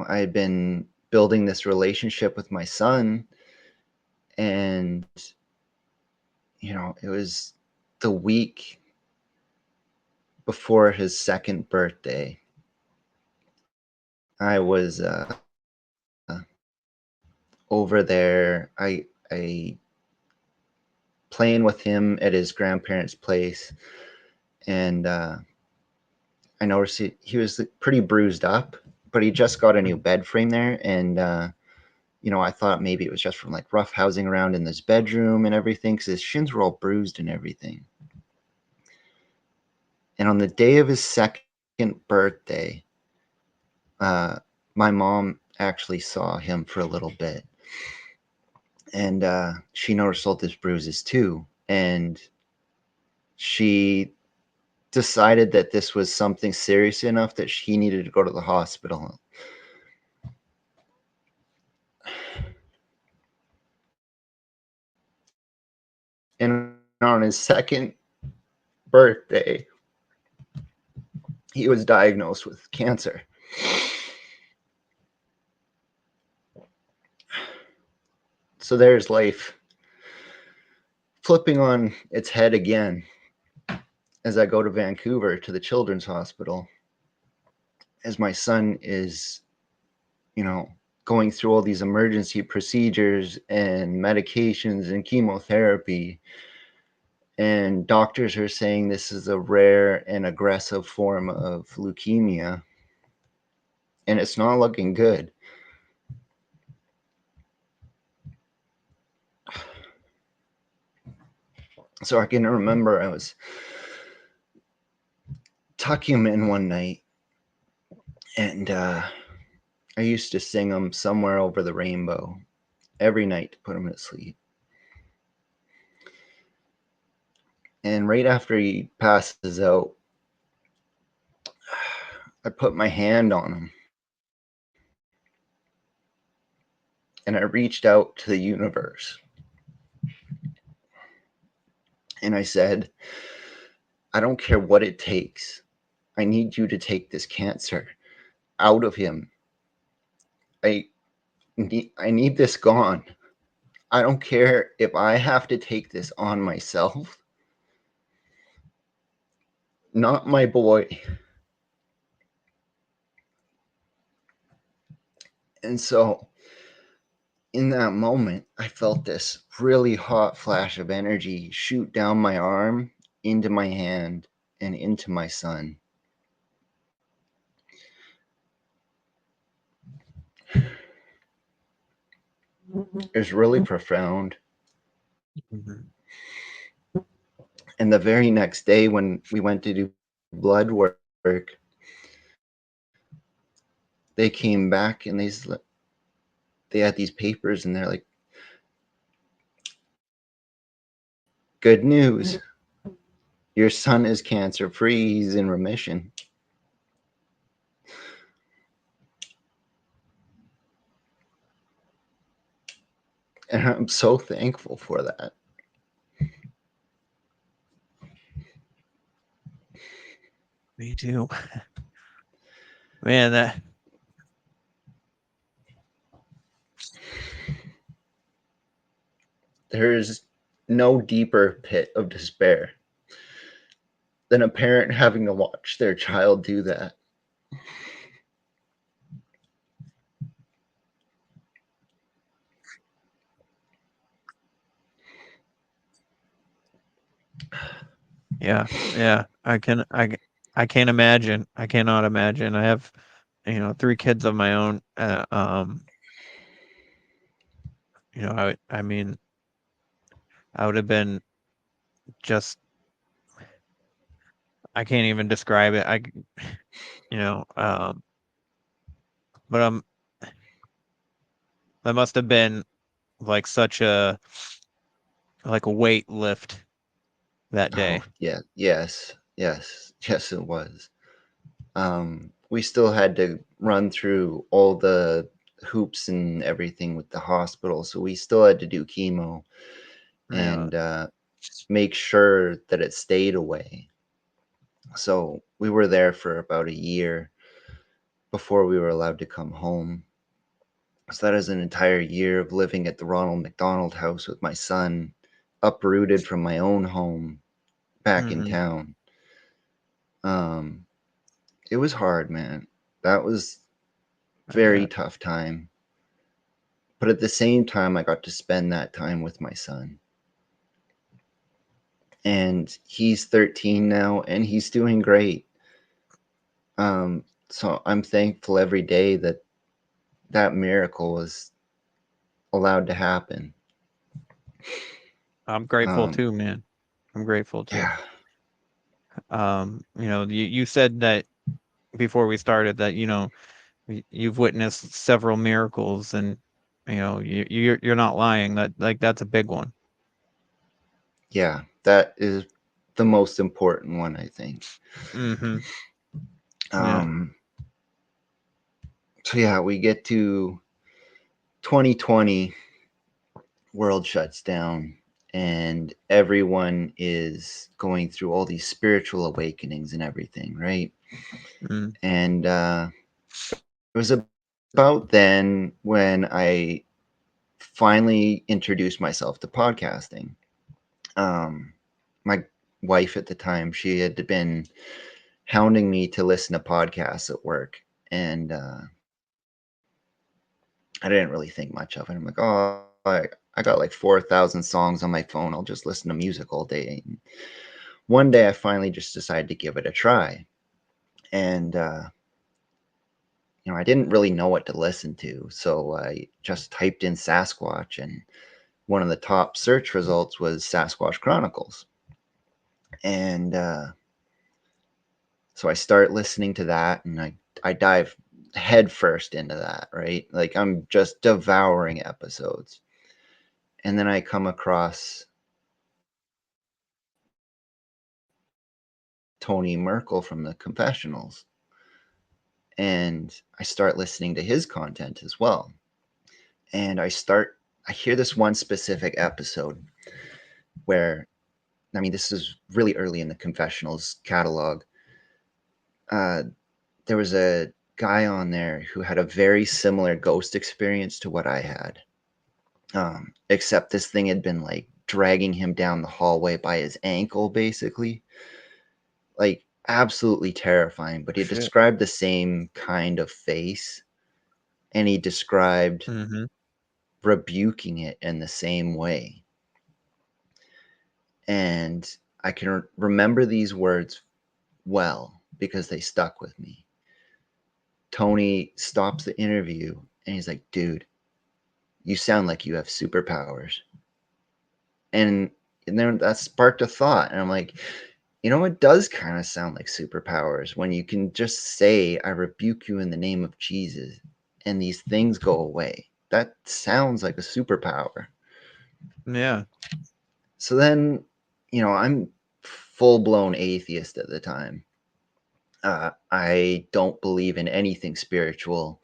Speaker 10: had been building this relationship with my son, and it was the week before his second birthday. I was over there. I playing with him at his grandparents' place, and I noticed he was pretty bruised up, but he just got a new bed frame there, and I thought maybe it was just from like rough housing around in this bedroom and everything, because his shins were all bruised and everything. And on the day of his second birthday, my mom actually saw him for a little bit, and she noticed all these bruises too, and she decided that this was something serious enough that he needed to go to the hospital. And on his second birthday, he was diagnosed with cancer. So there's life flipping on its head again as I go to Vancouver to the Children's Hospital, as my son is, going through all these emergency procedures and medications and chemotherapy. And doctors are saying this is a rare and aggressive form of leukemia. And it's not looking good. So I can remember I was tucking him in one night, and I used to sing him Somewhere Over the Rainbow every night to put him to sleep. And right after he passes out, I put my hand on him, and I reached out to the universe. And I said, I don't care what it takes. I need you to take this cancer out of him. I need this gone. I don't care if I have to take this on myself. Not my boy. And so in that moment, I felt this really hot flash of energy shoot down my arm, into my hand, and into my son. It was really profound. And the very next day, when we went to do blood work, they came back and they had these papers, and they're like, "Good news. Your son is cancer free. He's in remission." And I'm so thankful for that.
Speaker 7: Me too. Man, that
Speaker 10: There is no deeper pit of despair than a parent having to watch their child do that.
Speaker 7: yeah. I can't imagine. I cannot imagine. I have, 3 kids of my own. I mean, I would have been just I can't even describe it. You know, but that must have been like such a weight lift that day.
Speaker 10: Oh, yeah. Yes, it was. We still had to run through all the hoops and everything with the hospital, so we still had to do chemo
Speaker 7: Yeah.
Speaker 10: and make sure that it stayed away. So we were there for about a year before we were allowed to come home. So that is an entire year of living at the Ronald McDonald House with my son, uprooted from my own home back in
Speaker 7: Mhm.
Speaker 10: town. It was hard, man. That was
Speaker 7: I
Speaker 10: very
Speaker 7: bet.
Speaker 10: tough time. But at the same time, I got to spend that time with my son. And he's 13 now, and he's doing great. So I'm thankful every day that that miracle was allowed to happen.
Speaker 7: I'm grateful
Speaker 10: Um,
Speaker 7: too, man. I'm grateful too.
Speaker 10: yeah,
Speaker 7: You said that before we started that, you've witnessed several miracles, and you're not lying. That's a big one.
Speaker 10: yeah, that is the most important one, I think.
Speaker 7: Mhm. Yeah.
Speaker 10: Um, so yeah, we get to 2020, world shuts down, and everyone is going through all these spiritual awakenings and everything, right?
Speaker 7: Mm.
Speaker 10: And it was about then when I finally introduced myself to podcasting. My wife at the time, she had been hounding me to listen to podcasts at work, and I didn't really think much of it. I'm like, oh, I got like 4,000 songs on my phone. I'll just listen to music all day. And one day I finally just decided to give it a try. And, I didn't really know what to listen to. So I just typed in Sasquatch, and one of the top search results was Sasquatch Chronicles. And so I start listening to that, and I dive headfirst into that, right? Like I'm just devouring episodes. And then I come across Tony Merkel from the Confessionals, and I start listening to his content as well. And I hear this one specific episode where, I mean, this is really early in the Confessionals catalog. There was a guy on there who had a very similar ghost experience to what I had. Except this thing had been like dragging him down the hallway by his ankle, basically. Like, absolutely terrifying. But he
Speaker 7: Shit.
Speaker 10: described the same kind of face, and he described
Speaker 7: Mm-hmm.
Speaker 10: rebuking it in the same way. And I can remember these words well because they stuck with me. Tony stops the interview and he's like, dude, you sound like you have superpowers. And then that sparked a thought. And I'm like, it does kind of sound like superpowers when you can just say, I rebuke you in the name of Jesus, and these things go away. That sounds like a superpower.
Speaker 7: Yeah.
Speaker 10: So then, I'm full blown atheist at the time. I don't believe in anything spiritual.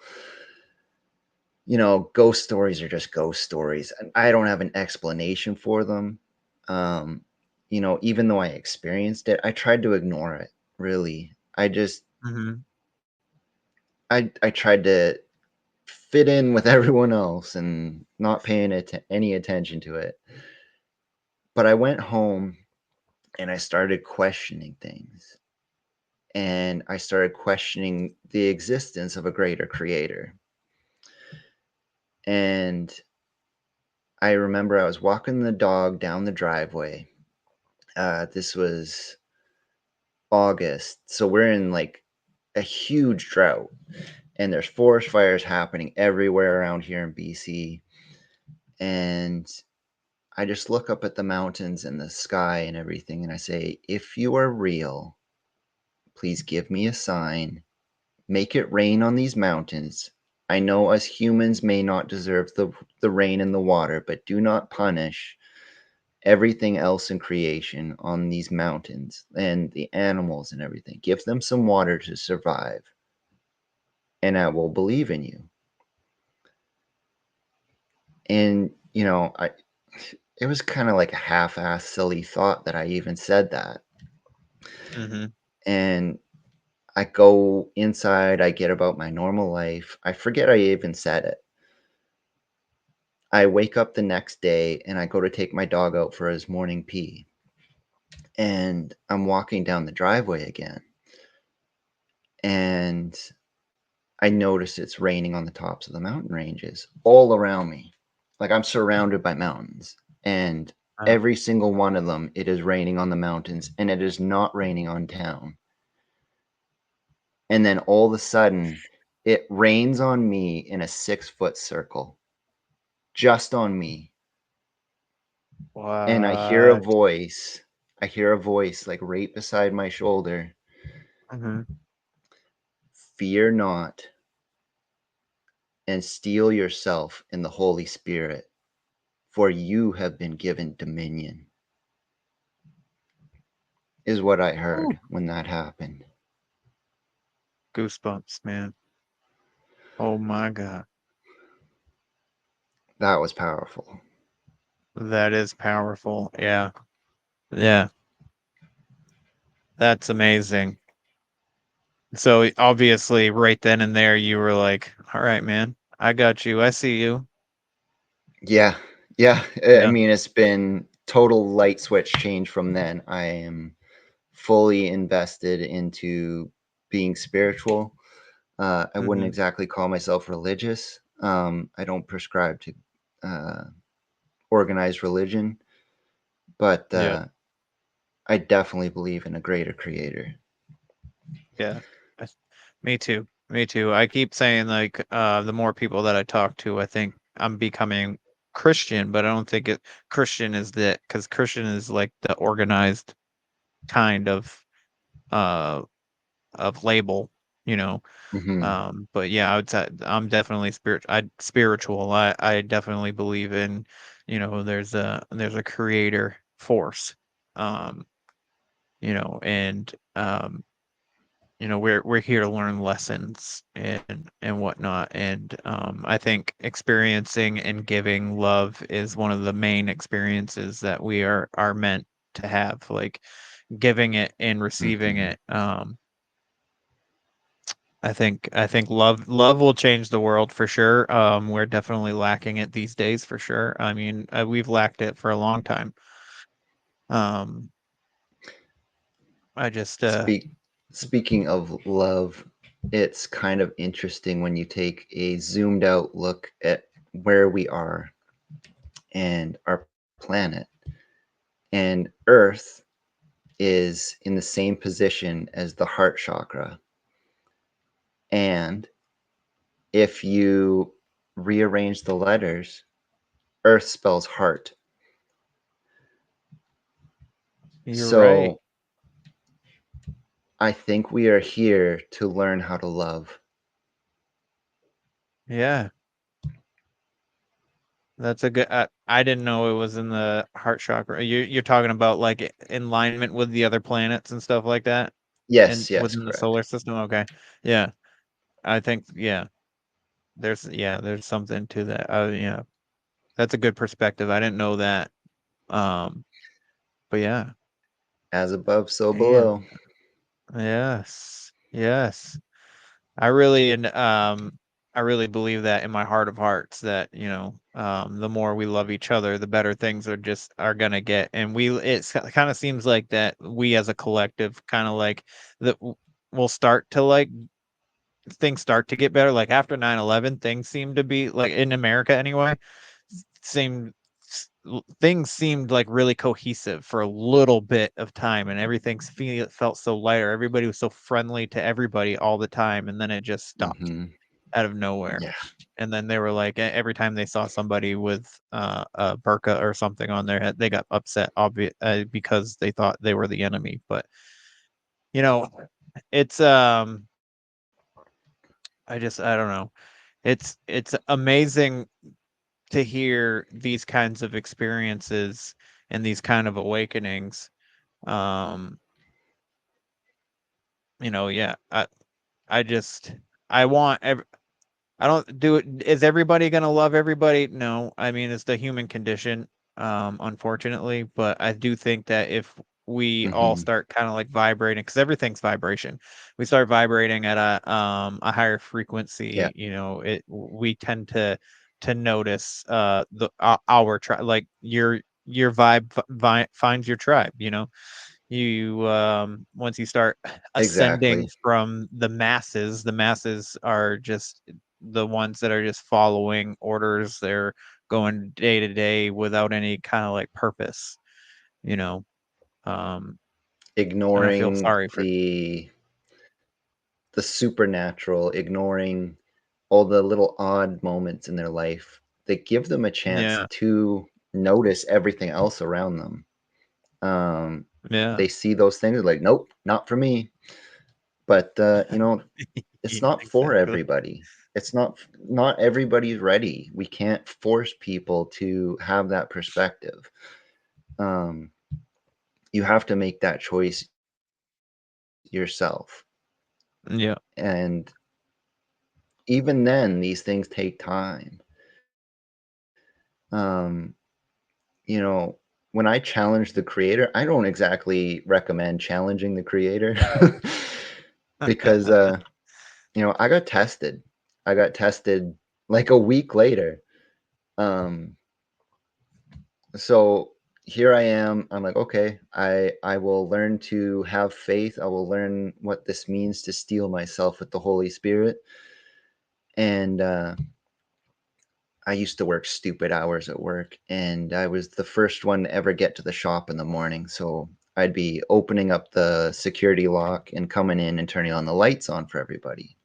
Speaker 10: Ghost stories are just ghost stories. I don't have an explanation for them. Even though I experienced it, I tried to ignore it, really.
Speaker 7: Mm-hmm.
Speaker 10: I tried to fit in with everyone else and not paying any attention to it. But I went home and I started questioning things. And I started questioning the existence of a greater creator. And I remember I was walking the dog down the driveway. This was August. So we're in like a huge drought, and there's forest fires happening everywhere around here in BC. And I just look up at the mountains and the sky and everything, and I say, if you are real, please give me a sign. Make it rain on these mountains. I know us humans may not deserve the rain and the water, but do not punish everything else in creation on these mountains and the animals and everything. Give them some water to survive, and I will believe in you. And, it was kind of like a half-assed silly thought that I even said that.
Speaker 7: Mm-hmm.
Speaker 10: And I go inside, I get about my normal life. I forget I even said it. I wake up the next day and I go to take my dog out for his morning pee. And I'm walking down the driveway again. And I notice it's raining on the tops of the mountain ranges all around me. Like, I'm surrounded by mountains. And every single one of them, it is raining on the mountains, and it is not raining on town. And then all of a sudden, it rains on me in a 6-foot circle, just on me. And I hear a
Speaker 7: What?
Speaker 10: voice. I hear a voice like right beside my shoulder.
Speaker 7: Mm-hmm.
Speaker 10: Fear not, and steel yourself in the Holy Spirit, for you have been given dominion. Is what I heard when that happened.
Speaker 7: Goosebumps, man. Oh my God.
Speaker 10: That was powerful.
Speaker 7: That is powerful. Yeah. Yeah. That's amazing. So obviously right then and there you were like, all right, man, I got you. I see you.
Speaker 10: Yeah. Yeah. I
Speaker 7: Yeah.
Speaker 10: mean, it's been total light switch change from then. I am fully invested into being spiritual. I wouldn't
Speaker 7: Mm-hmm.
Speaker 10: exactly call myself religious. I don't prescribe to organized religion, but
Speaker 7: Yeah.
Speaker 10: I definitely believe in a greater creator.
Speaker 7: Yeah. I- Me too. Me too. I keep saying like the more people that I talk to, I think I'm becoming Christian, but I don't think Christian is that because Christian is like the organized kind uh of label, you know.
Speaker 10: Hmm.
Speaker 7: But yeah, I would say I'm definitely spiritual. I definitely believe in, there's a creator force. Um, and we're here to learn lessons and whatnot. And I think experiencing and giving love is one of the main experiences that we are meant to have, like giving it and receiving
Speaker 10: Hmm.
Speaker 7: it. I think love will change the world for sure. We're definitely lacking it these days for sure. I mean, we've lacked it for a long time. Um, I just
Speaker 10: Speaking of love, it's kind of interesting when you take a zoomed out look at where we are and our planet. And Earth is in the same position as the heart chakra. And if you rearrange the letters, Earth spells heart.
Speaker 7: you're right.
Speaker 10: So I think we are here to learn how to love.
Speaker 7: Yeah, that's a good. I didn't know it was in the heart chakra. You're talking about like in alignment with the other planets and stuff like that, and
Speaker 10: Yes, yes,
Speaker 7: within the
Speaker 10: correct.
Speaker 7: solar system. Okay, yeah, I think there's something to that. Yeah, that's a good perspective. I didn't know that. Um, but yeah,
Speaker 10: As above, so
Speaker 7: damn.
Speaker 10: below.
Speaker 7: Yes, yes. I really and I really believe that in my heart of hearts that, the more we love each other, the better things are gonna get. And it kind of seems like that we as a collective kind of like that will start to like things start to get better. Like after 9/11, things seem to be like in America anyway, seemed things seemed like really cohesive for a little bit of time and felt so lighter. Everybody was so friendly to everybody all the time, and then it just stopped
Speaker 10: Hmm.
Speaker 7: out of nowhere.
Speaker 10: Yeah,
Speaker 7: And then they were like, every time they saw somebody with a burqa or something on their head, they got upset, because they thought they were the enemy. But you know, it's I don't know. It's amazing to hear these kinds of experiences and these kind of awakenings. Um, yeah, I just I want I don't do it. Is everybody gonna love everybody? No. I mean, it's the human condition, unfortunately. But I do think that if we all
Speaker 10: hmm,
Speaker 7: start kind of like vibrating, because everything's vibration, we start vibrating at a higher
Speaker 10: yeah,
Speaker 7: frequency. We tend to notice our tribe, like your finds your tribe. Once you start ascending
Speaker 10: exactly.
Speaker 7: from the masses are just the ones that are just following orders. They're going day to day without any kind of like purpose, you know. Um, and I feel
Speaker 10: Ignoring
Speaker 7: sorry for
Speaker 10: the supernatural, ignoring all the little odd moments in their life that give them a chance
Speaker 7: yeah,
Speaker 10: to notice everything else around them. Um,
Speaker 7: yeah,
Speaker 10: they see those things like, nope, not for me. But it's not for
Speaker 7: exactly.
Speaker 10: everybody. It's not everybody's ready. We can't force people to have that perspective. Um, you have to make that choice yourself.
Speaker 7: Yeah,
Speaker 10: And even then, these things take time. Um, you know, when I challenge the creator, I don't exactly recommend challenging the creator because, I got tested. I got tested like a week later. Um, so here I am. I'm like, okay, I will learn to have faith. I will learn what this means to steel myself with the Holy Spirit. And I used to work stupid hours at work, and I was the first one to ever get to the shop in the morning. So I'd be opening up the security lock and coming in and turning on the lights on for everybody.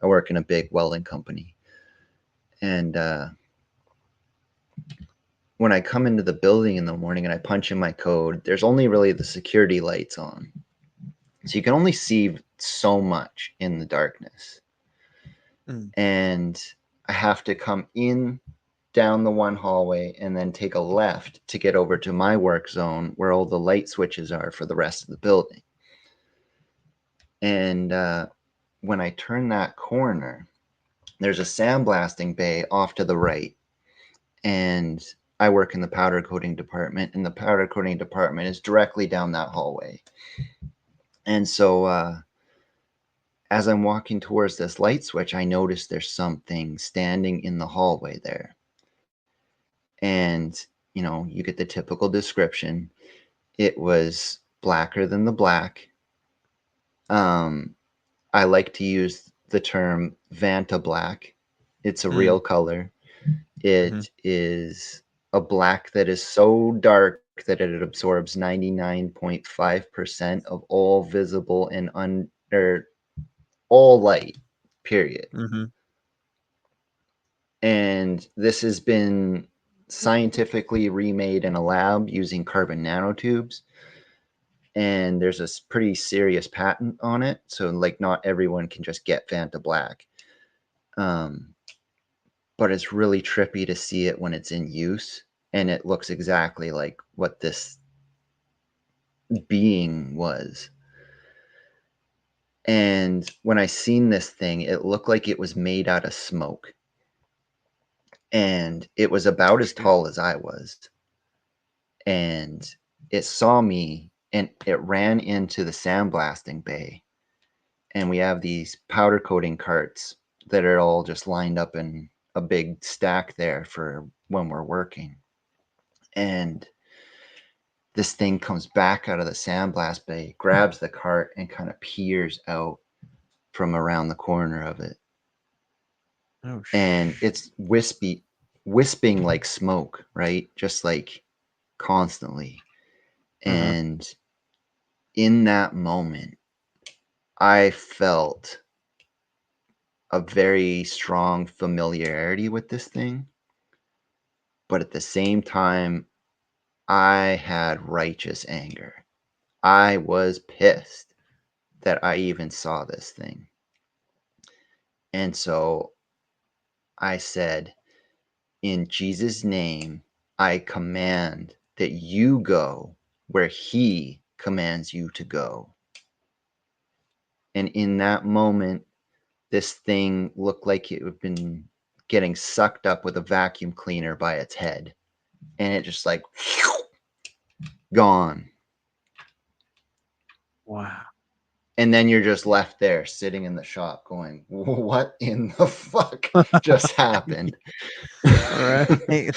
Speaker 10: I work in a big welding company. And when I come into the building in the morning and I punch in my code, there's only really the security lights on. So you can only see so much in the darkness.
Speaker 7: Mm,
Speaker 10: And I have to come in down the one hallway and then take a left to get over to my work zone where all the light switches are for the rest of the building. And when I turn that corner, there's a sandblasting bay off to the right. And I work in the powder coating department, and the powder coating department is directly down that hallway. And so as I'm walking towards this light switch, I notice there's something standing in the hallway there. And, you get the typical description. It was blacker than the black. I like to use the term Vanta black. It's a real color. It is a black that is so dark that it absorbs 99.5% of all visible and all light, period. And this has been scientifically remade in a lab using carbon nanotubes. And there's a pretty serious patent on it. So, like, not everyone can just get Vanta Black. But it's really trippy to see it when it's in use. And it looks exactly like what this being was. And when I seen this thing, it looked like it was made out of smoke. And it was about as tall as I was. And it saw me and it ran into the sandblasting bay. And we have these powder coating carts that are all just lined up in a big stack there for when we're working. And this thing comes back out of the sandblast bay, grabs the cart, and kind of peers out from around the corner of it. And it's wisping like smoke, right? Just like constantly. And in that moment, I felt a very strong familiarity with this thing. But at the same time, I had righteous anger. I was pissed that I even saw this thing. And so I said, in Jesus' name, I command that you go where he commands you to go. And in that moment, this thing looked like it had been getting sucked up with a vacuum cleaner by its head. And it just like gone.
Speaker 7: Wow.
Speaker 10: And then you're just left there sitting in the shop going, what in the fuck just happened?
Speaker 7: Right.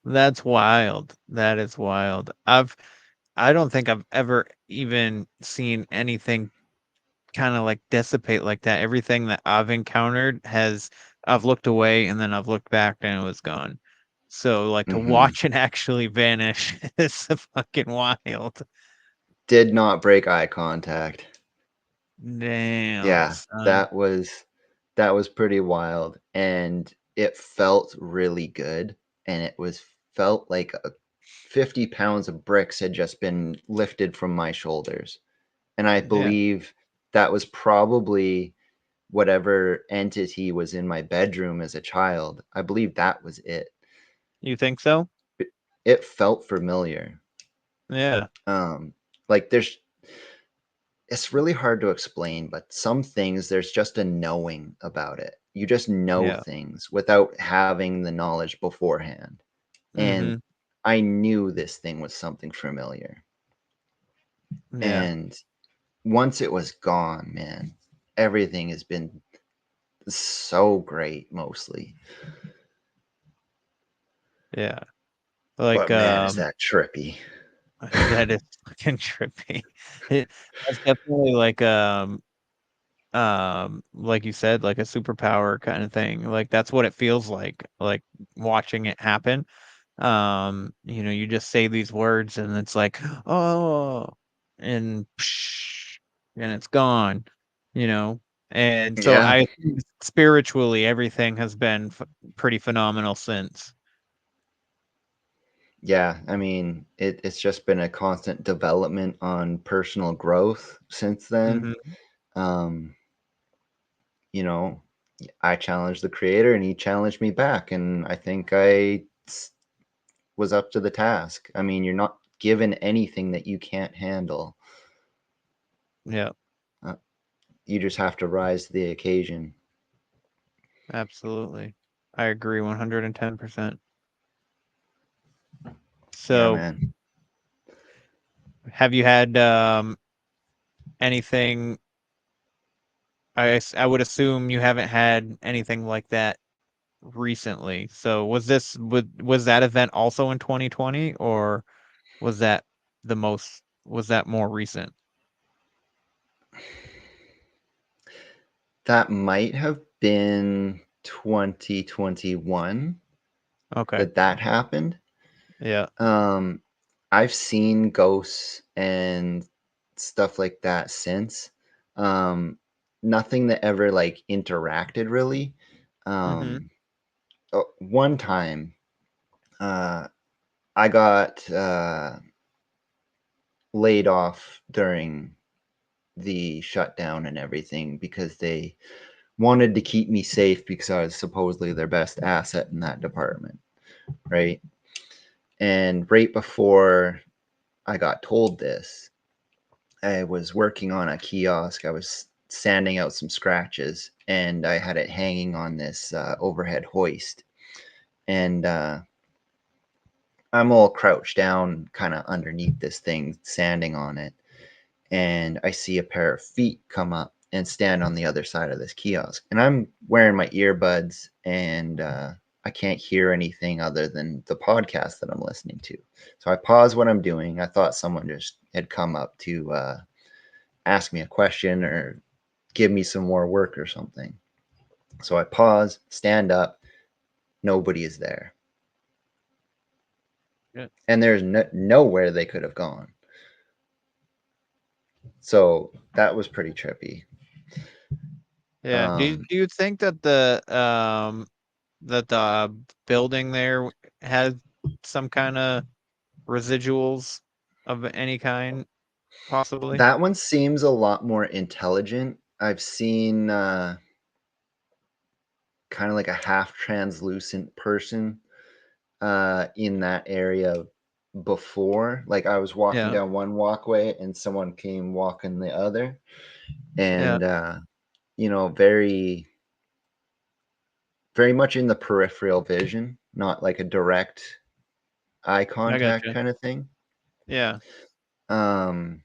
Speaker 7: That's wild. That is wild. I don't think I've ever even seen anything kind of like dissipate like that. Everything that I've encountered I've looked away and then I've looked back and it was gone. So like to watch it actually vanish is fucking wild.
Speaker 10: Did not break eye contact.
Speaker 7: Damn,
Speaker 10: Yeah,
Speaker 7: son.
Speaker 10: that was pretty wild, and it felt really good, and it felt like 50 pounds of bricks had just been lifted from my shoulders. And I believe that was probably whatever entity was in my bedroom as a child. I believe that was it.
Speaker 7: You think so?
Speaker 10: It felt familiar.
Speaker 7: Yeah.
Speaker 10: Like it's really hard to explain, but some things there's just a knowing about it. You just know things without having the knowledge beforehand. And I knew this thing was something familiar.
Speaker 7: Yeah.
Speaker 10: And once it was gone, man, everything has been so great mostly.
Speaker 7: Yeah. Like
Speaker 10: But man, is that trippy.
Speaker 7: that is fucking trippy. That's definitely like you said, like a superpower kind of thing. Like that's what it feels like watching it happen. You just say these words and it's like, oh, and psh, and it's gone, you know. And so
Speaker 10: Yeah.
Speaker 7: I think spiritually everything has been pretty phenomenal since.
Speaker 10: Yeah, I mean, it's just been a constant development on personal growth since then. Um, you know, I challenged the creator and he challenged me back, and I think was up to the task. I mean, you're not given anything that you can't handle.
Speaker 7: Yeah.
Speaker 10: You just have to rise to the occasion.
Speaker 7: Absolutely. I agree 110%.
Speaker 10: Yeah,
Speaker 7: So,
Speaker 10: man.
Speaker 7: have you had anything I would assume you haven't had anything like that recently. So was that event also in 2020, or was that more recent?
Speaker 10: That might have been 2021
Speaker 7: Okay.
Speaker 10: that happened.
Speaker 7: Yeah.
Speaker 10: I've seen ghosts and stuff like that since. Nothing that ever like interacted really.
Speaker 7: Mhm.
Speaker 10: One time, I got laid off during the shutdown and everything because they wanted to keep me safe because I was supposedly their best asset in that department, right? And right before I got told this, I was working on a kiosk. I was sanding out some scratches and I had it hanging on this overhead hoist. And I'm all crouched down, kind of underneath this thing, sanding on it. And I see a pair of feet come up and stand on the other side of this kiosk. And I'm wearing my earbuds and I can't hear anything other than the podcast that I'm listening to. So I pause what I'm doing. I thought someone just had come up to ask me a question or give me some more work or something. So I pause, stand up. Nobody is there.
Speaker 7: Yeah.
Speaker 10: And there's nowhere they could have gone. So that was pretty trippy.
Speaker 7: Yeah. Do you think that the building there has some kind of residuals of any kind, possibly?
Speaker 10: That one seems a lot more intelligent. I've seen kind of like a half translucent person in that area before. Like I was walking
Speaker 7: Yeah.
Speaker 10: down one walkway and someone came walking the other.
Speaker 7: Yeah.
Speaker 10: And, very, very much in the peripheral vision, not like a direct eye
Speaker 7: I
Speaker 10: contact
Speaker 7: gotcha.
Speaker 10: kind of thing.
Speaker 7: Yeah.
Speaker 10: Um,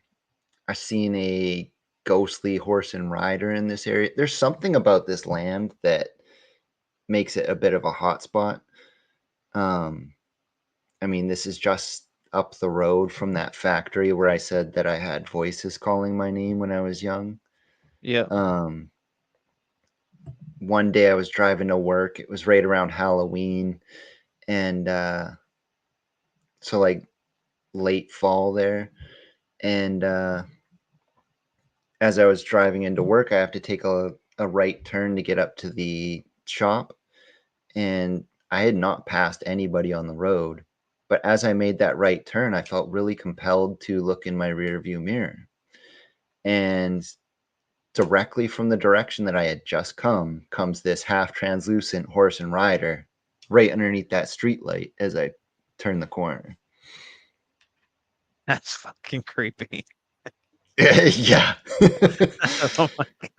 Speaker 10: I've seen a ghostly horse and rider in this area. There's something about this land that makes it a bit of a hot spot. Um, I mean, this is just up the road from that factory where I said that I had voices calling my name when I was young.
Speaker 7: Yeah.
Speaker 10: Um, one day I was driving to work. It was right around Halloween, and so like late fall there. And as I was driving into work, I have to take a right turn to get up to the shop. And I had not passed anybody on the road. But as I made that right turn, I felt really compelled to look in my rearview mirror. And directly from the direction that I had just come comes this half translucent horse and rider right underneath that street light as I turn the corner.
Speaker 7: That's fucking creepy.
Speaker 10: Yeah.
Speaker 7: Oh my god.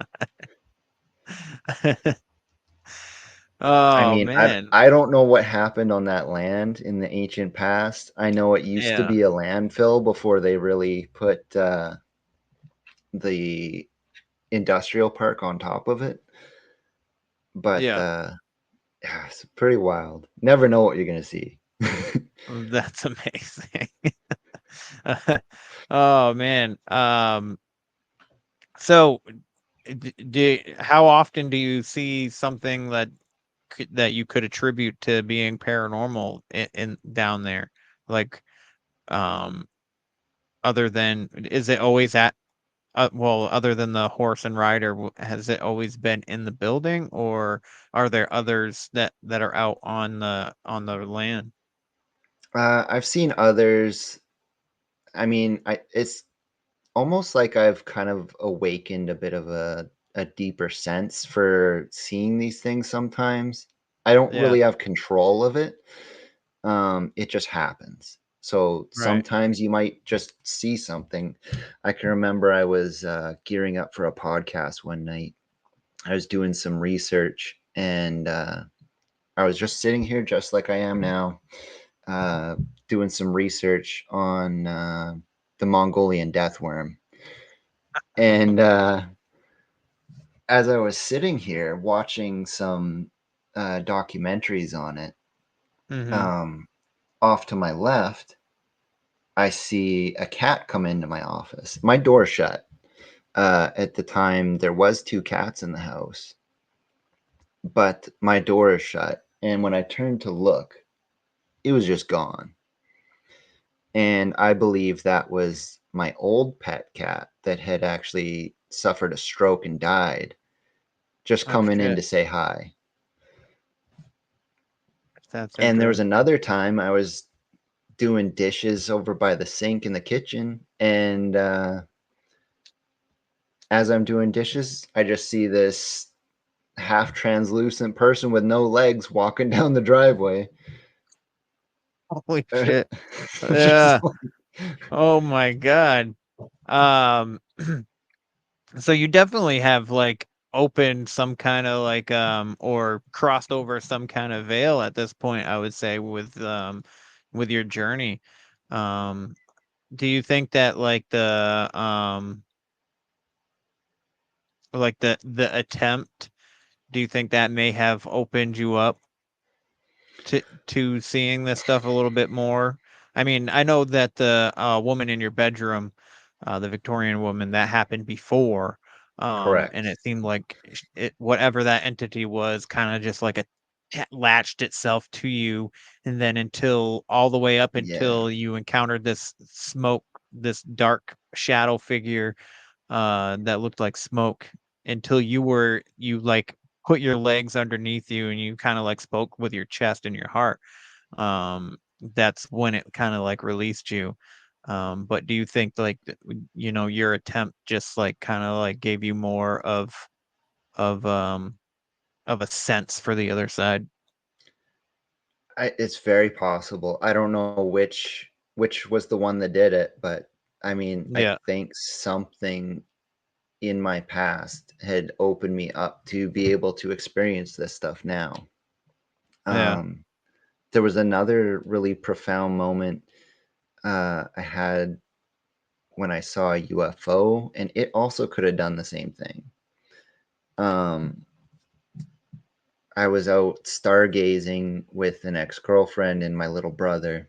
Speaker 10: I
Speaker 7: Oh
Speaker 10: mean, I
Speaker 7: man.
Speaker 10: I don't know what happened on that land in the ancient past. I know it used to
Speaker 7: Yeah.
Speaker 10: be a landfill before they really put the industrial park on top of it. But
Speaker 7: Yeah.
Speaker 10: yeah, it's pretty wild. Never know what you're gonna see.
Speaker 7: That's amazing. Oh man. So how often do you see something that you could attribute to being paranormal in down there? Like, um, other than is it always at well, other than the horse and rider, has it always been in the building, or are there others that are out on the land?
Speaker 10: I've seen others. I mean, it's almost like I've kind of awakened a bit of a deeper sense for seeing these things sometimes. I don't
Speaker 7: Yeah.
Speaker 10: really have control of it. It just happens. So
Speaker 7: Right.
Speaker 10: sometimes you might just see something. I can remember I was gearing up for a podcast one night. I was doing some research and I was just sitting here just like I am now, uh, doing some research on the Mongolian death worm. And as I was sitting here watching some documentaries on it,
Speaker 7: Mm-hmm.
Speaker 10: off to my left, I see a cat come into my office. My door's shut. At the time, there was 2 cats in the house, but my door is shut. And when I turned to look, it was just gone. And I believe that was my old pet cat that had actually suffered a stroke and died, just
Speaker 7: Oh
Speaker 10: coming in
Speaker 7: shit.
Speaker 10: to say hi.
Speaker 7: That's
Speaker 10: And there was
Speaker 7: interesting.
Speaker 10: another time I was doing dishes over by the sink in the kitchen, and as I'm doing dishes, I just see this half translucent person with no legs walking down the driveway.
Speaker 7: Holy shit.
Speaker 10: Just
Speaker 7: Yeah. Oh my god. Um so you definitely have like opened some kind of like or crossed over some kind of veil at this point, I would say, with your journey. Um do you think that like the attempt, do you think that may have opened you up to seeing this stuff a little bit more? I mean, I know that the woman in your bedroom, the Victorian woman, that happened before, and
Speaker 10: correct.
Speaker 7: it seemed like it, whatever that entity was, kind of just like latched itself to you, and then until all the way up
Speaker 10: Yeah.
Speaker 7: until you encountered this smoke, this dark shadow figure that looked like smoke, until you like put your legs underneath you and you kind of like spoke with your chest and your heart. That's when it kind of like released you. But do you think like your attempt just like kind of like gave you more of um of a sense for the other side?
Speaker 10: It's very possible. I don't know which was the one that did it, but I mean, I
Speaker 7: Yeah,
Speaker 10: think something in my past had opened me up to be able to experience this stuff now.
Speaker 7: yeah.
Speaker 10: Um, there was another really profound moment I had when I saw a UFO, and it also could have done the same thing. Um, I was out stargazing with an ex girlfriend and my little brother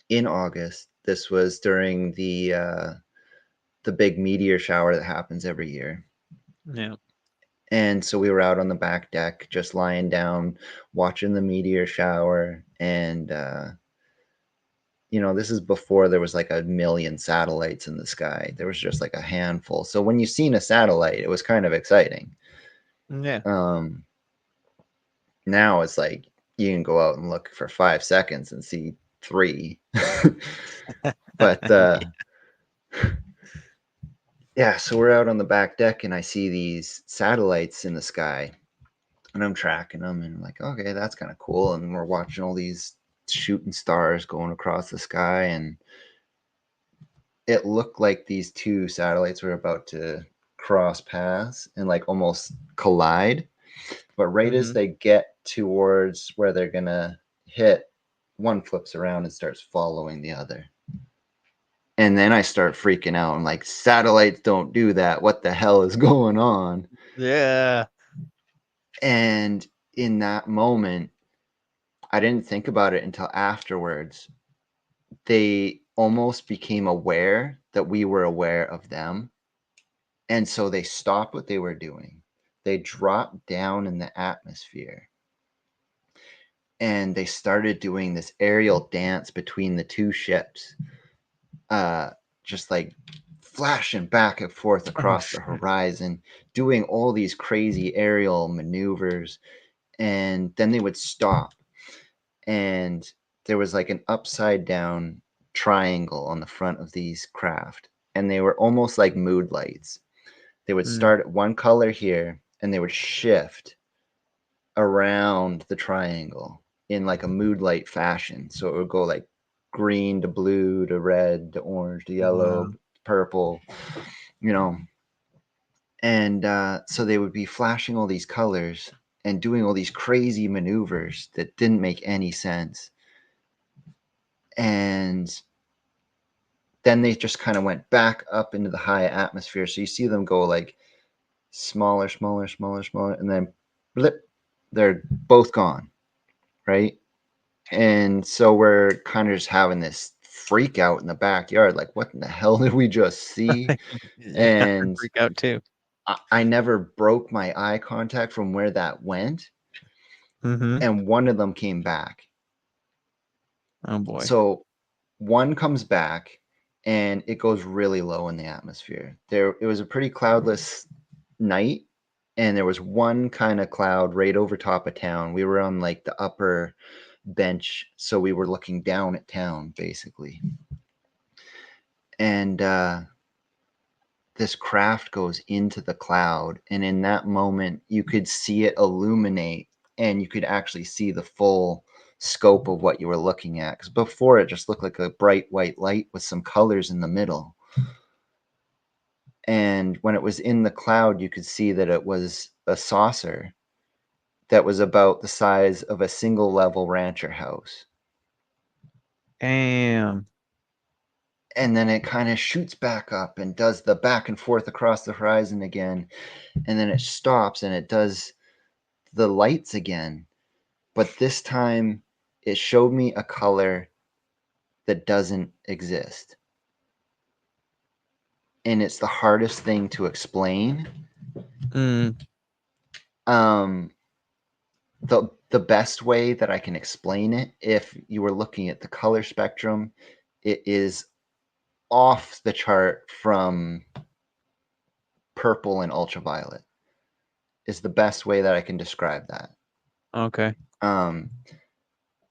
Speaker 10: in August. This was during the big meteor shower that happens every year.
Speaker 7: Yeah.
Speaker 10: And so we were out on the back deck, just lying down, watching the meteor shower. And, this is before there was like a million satellites in the sky. There was just like a handful. So when you seen a satellite, it was kind of exciting.
Speaker 7: Yeah.
Speaker 10: Um, Now it's like you can go out and look for 5 seconds and see three. But yeah, so we're out on the back deck and I see these satellites in the sky and I'm tracking them and I'm like, okay, that's kind of cool. And we're watching all these shooting stars going across the sky. And it looked like these 2 satellites were about to cross paths and like almost collide. But right as
Speaker 7: Mm-hmm.
Speaker 10: they get towards where they're going to hit, one flips around and starts following the other. And then I start freaking out. I'm like, satellites don't do that. What the hell is going on?
Speaker 7: Yeah.
Speaker 10: And in that moment, I didn't think about it until afterwards. They almost became aware that we were aware of them. And so they stopped what they were doing. They dropped down in the atmosphere and they started doing this aerial dance between the 2 ships, just like flashing back and forth
Speaker 7: Oh
Speaker 10: across the
Speaker 7: shit.
Speaker 10: horizon, doing all these crazy aerial maneuvers. And then they would stop and there was like an upside down triangle on the front of these craft and they were almost like mood lights. They would
Speaker 7: Mm,
Speaker 10: start at one color here and they would shift around the triangle in like a mood light fashion, so it would go like green to blue to red to orange to yellow,
Speaker 7: wow.
Speaker 10: purple, you know. And so they would be flashing all these colors and doing all these crazy maneuvers that didn't make any sense. And then they just kind of went back up into the high atmosphere. So you see them go like smaller, smaller, smaller, smaller, and then blip, they're both gone, right? And so we're kind of just having this freak out in the backyard, like, what in the hell did we just see?
Speaker 7: Yeah, I
Speaker 10: And
Speaker 7: freak out too.
Speaker 10: I never broke my eye contact from where that went,
Speaker 7: Mm-hmm.
Speaker 10: and one of them came back.
Speaker 7: Oh boy.
Speaker 10: So one comes back and it goes really low in the atmosphere. It was a pretty cloudless night, and there was one kind of cloud right over top of town. We were on like the upper bench, so we were looking down at town basically. And this craft goes into the cloud, and in that moment you could see it illuminate, and you could actually see the full scope of what you were looking at, because before it just looked like a bright white light with some colors in the middle. And when it was in the cloud, you could see that it was a saucer that was about the size of a single level rancher house.
Speaker 7: Damn.
Speaker 10: And then it kind of shoots back up and does the back and forth across the horizon again, and then it stops and it does the lights again, but this time it showed me a color that doesn't exist, and it's the hardest thing to explain. The best way that I can explain it, if you were looking at the color spectrum, it is off the chart from purple and ultraviolet, is the best way that I can describe that.
Speaker 7: Okay.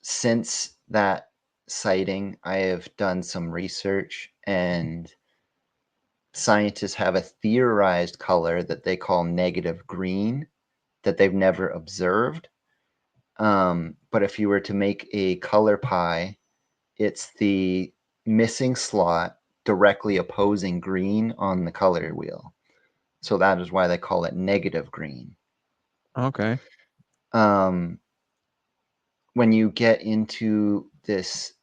Speaker 10: Since that sighting, I have done some research, and scientists have a theorized color that they call negative green that they've never observed. But if you were to make a color pie, it's the missing slot directly opposing green on the color wheel. So that is why they call it negative green.
Speaker 7: Okay.
Speaker 10: When you get into this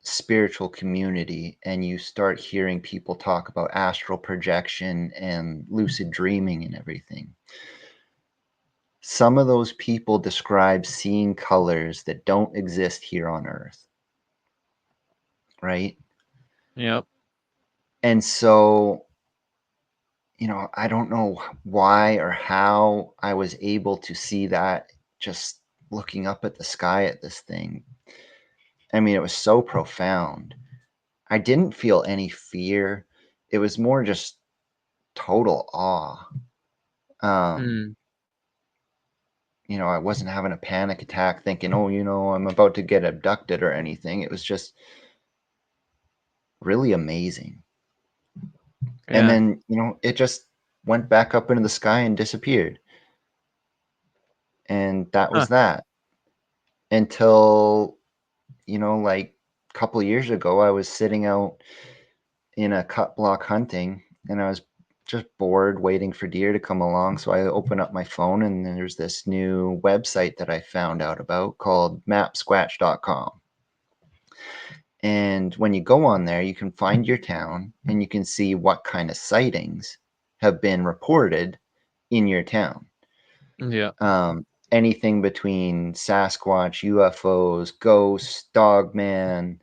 Speaker 10: spiritual community and you start hearing people talk about astral projection and lucid dreaming and everything, some of those people describe seeing colors that don't exist here on Earth, right?
Speaker 7: Yep.
Speaker 10: And so, I don't know why or how I was able to see that just looking up at the sky at this thing. I mean, it was so profound. I didn't feel any fear. It was more just total awe. I wasn't having a panic attack thinking, oh, I'm about to get abducted or anything. It was just really amazing. And
Speaker 7: Yeah.
Speaker 10: then, it just went back up into the sky and disappeared. And that was that. Until, like a couple of years ago, I was sitting out in a cut block hunting, and I was just bored waiting for deer to come along. So I open up my phone, and then there's this new website that I found out about called mapsquatch.com. And when you go on there, you can find your town and you can see what kind of sightings have been reported in your town.
Speaker 7: Yeah.
Speaker 10: Anything between Sasquatch, UFOs, ghosts, dogman,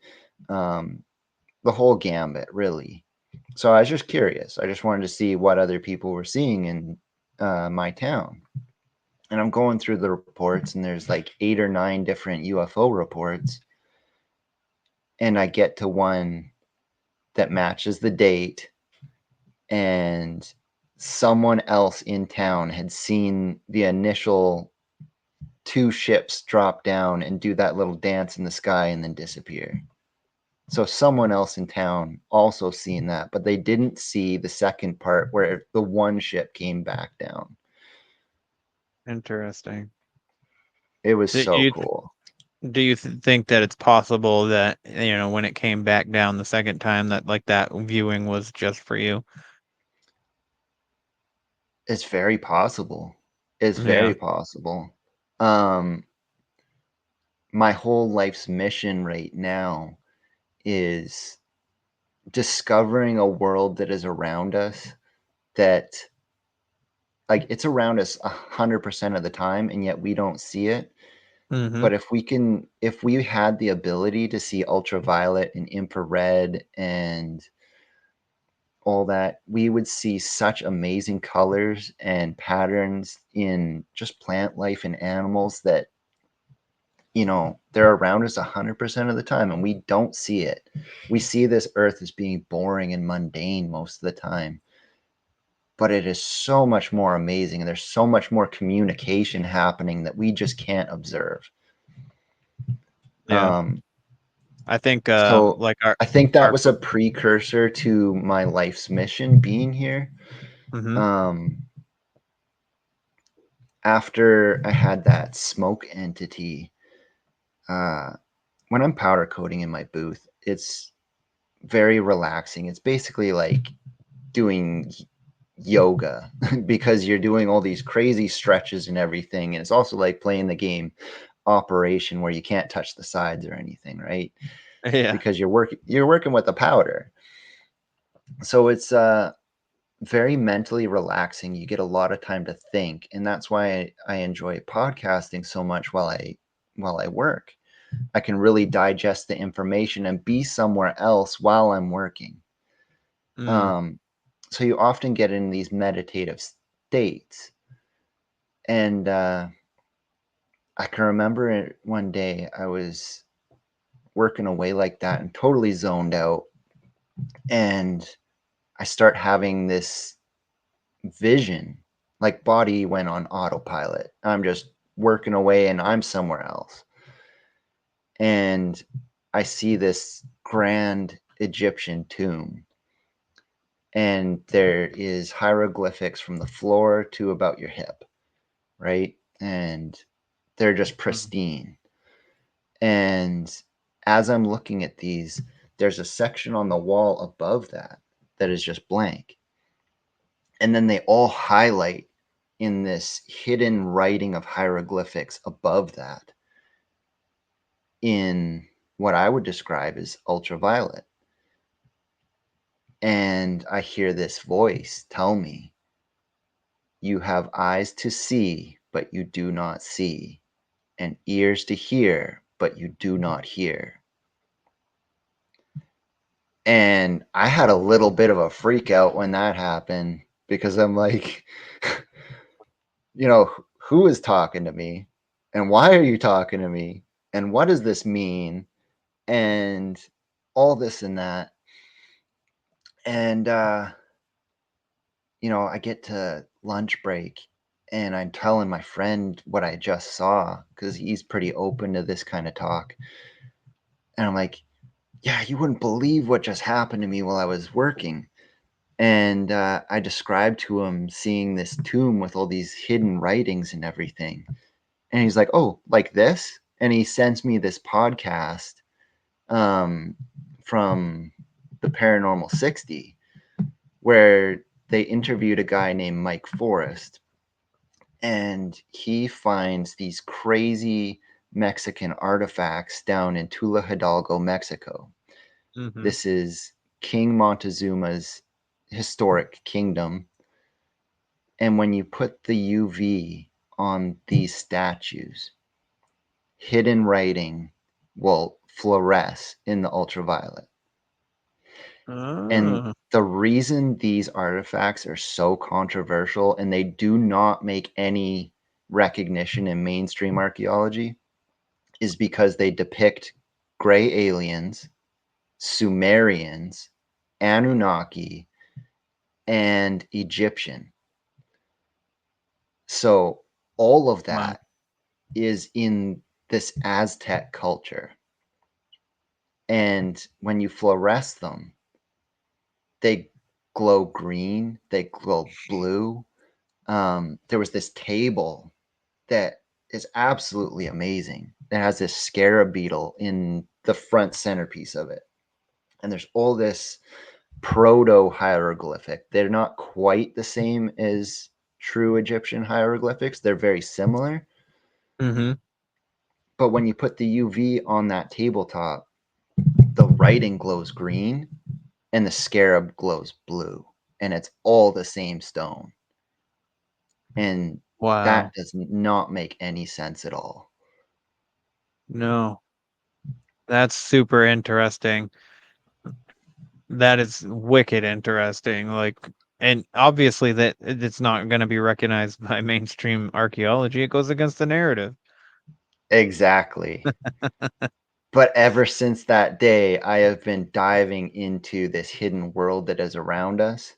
Speaker 10: the whole gambit, really. So I was just curious. I just wanted to see what other people were seeing in my town. And I'm going through the reports, and there's like 8 or 9 different UFO reports. And I get to one that matches the date, and someone else in town had seen the initial 2 ships drop down and do that little dance in the sky and then disappear. So someone else in town also seen that, but they didn't see the second part where the one ship came back down.
Speaker 7: Interesting.
Speaker 10: It was
Speaker 7: Do
Speaker 10: so
Speaker 7: you
Speaker 10: cool.
Speaker 7: do you think that it's possible that when it came back down the second time that like that viewing was just for you?
Speaker 10: It's very possible. It's
Speaker 7: Yeah.
Speaker 10: very possible. My whole life's mission right now is discovering a world that is around us that like it's around us 100% of the time, and yet we don't see it.
Speaker 7: Mm-hmm.
Speaker 10: But if we had the ability to see ultraviolet and infrared and all that, we would see such amazing colors and patterns in just plant life and animals that, they're around us 100% of the time, and we don't see it. We see this earth as being boring and mundane most of the time, but it is so much more amazing, and there's so much more communication happening that we just can't observe.
Speaker 7: Yeah. I think
Speaker 10: So
Speaker 7: like
Speaker 10: I think that
Speaker 7: our
Speaker 10: was a precursor to my life's mission being here.
Speaker 7: mm-hmm.
Speaker 10: After I had that smoke entity, when I'm powder coating in my booth, it's very relaxing. It's basically like doing yoga because you're doing all these crazy stretches and everything. And it's also like playing the game Operation, where you can't touch the sides or anything, right?
Speaker 7: Yeah.
Speaker 10: Because you're working with the powder. So it's very mentally relaxing. You get a lot of time to think, and that's why I enjoy podcasting so much while I work. I can really digest the information and be somewhere else while I'm working. So you often get in these meditative states. And I can remember one day I was working away like that and totally zoned out. And I start having this vision, like body went on autopilot. I'm just working away and I'm somewhere else. And I see this grand Egyptian tomb. And there is hieroglyphics from the floor to about your hip, right? And they're just pristine. And as I'm looking at these, there's a section on the wall above that is just blank. And then they all highlight in this hidden writing of hieroglyphics above that in what I would describe as ultraviolet. And I hear this voice tell me, "You have eyes to see, but you do not see, and ears to hear, but you do not hear." And I had a little bit of a freak out when that happened, because I'm like, who is talking to me? And why are you talking to me? And what does this mean? And all this and that. And, I get to lunch break and I'm telling my friend what I just saw, because he's pretty open to this kind of talk. And I'm like, yeah, you wouldn't believe what just happened to me while I was working. And I described to him seeing this tomb with all these hidden writings and everything. And he's like, "Oh, like this?" And he sends me this podcast from the Paranormal 60, where they interviewed a guy named Mike Forrest. And he finds these crazy Mexican artifacts down in Tula Hidalgo, Mexico.
Speaker 7: Mm-hmm.
Speaker 10: This is King Montezuma's historic kingdom. And when you put the UV on these statues, hidden writing will fluoresce in the ultraviolet. And the reason these artifacts are so controversial and they do not make any recognition in mainstream archaeology is because they depict gray aliens, Sumerians, Anunnaki, and Egyptian. So all of that is in this Aztec culture. And when you fluoresce them, they glow green, they glow blue. There was this table that is absolutely amazing. It has this scarab beetle in the front centerpiece of it. And there's all this proto hieroglyphic. They're not quite the same as true Egyptian hieroglyphics. They're very similar.
Speaker 7: Mm-hmm.
Speaker 10: But when you put the UV on that tabletop, the writing glows green and the scarab glows blue. And it's all the same stone. And
Speaker 7: Wow.
Speaker 10: that does not make any sense at all.
Speaker 7: No. That's super interesting. That is wicked interesting. Like, and obviously that it's not going to be recognized by mainstream archaeology. It goes against the narrative.
Speaker 10: Exactly. But ever since that day, I have been diving into this hidden world that is around us.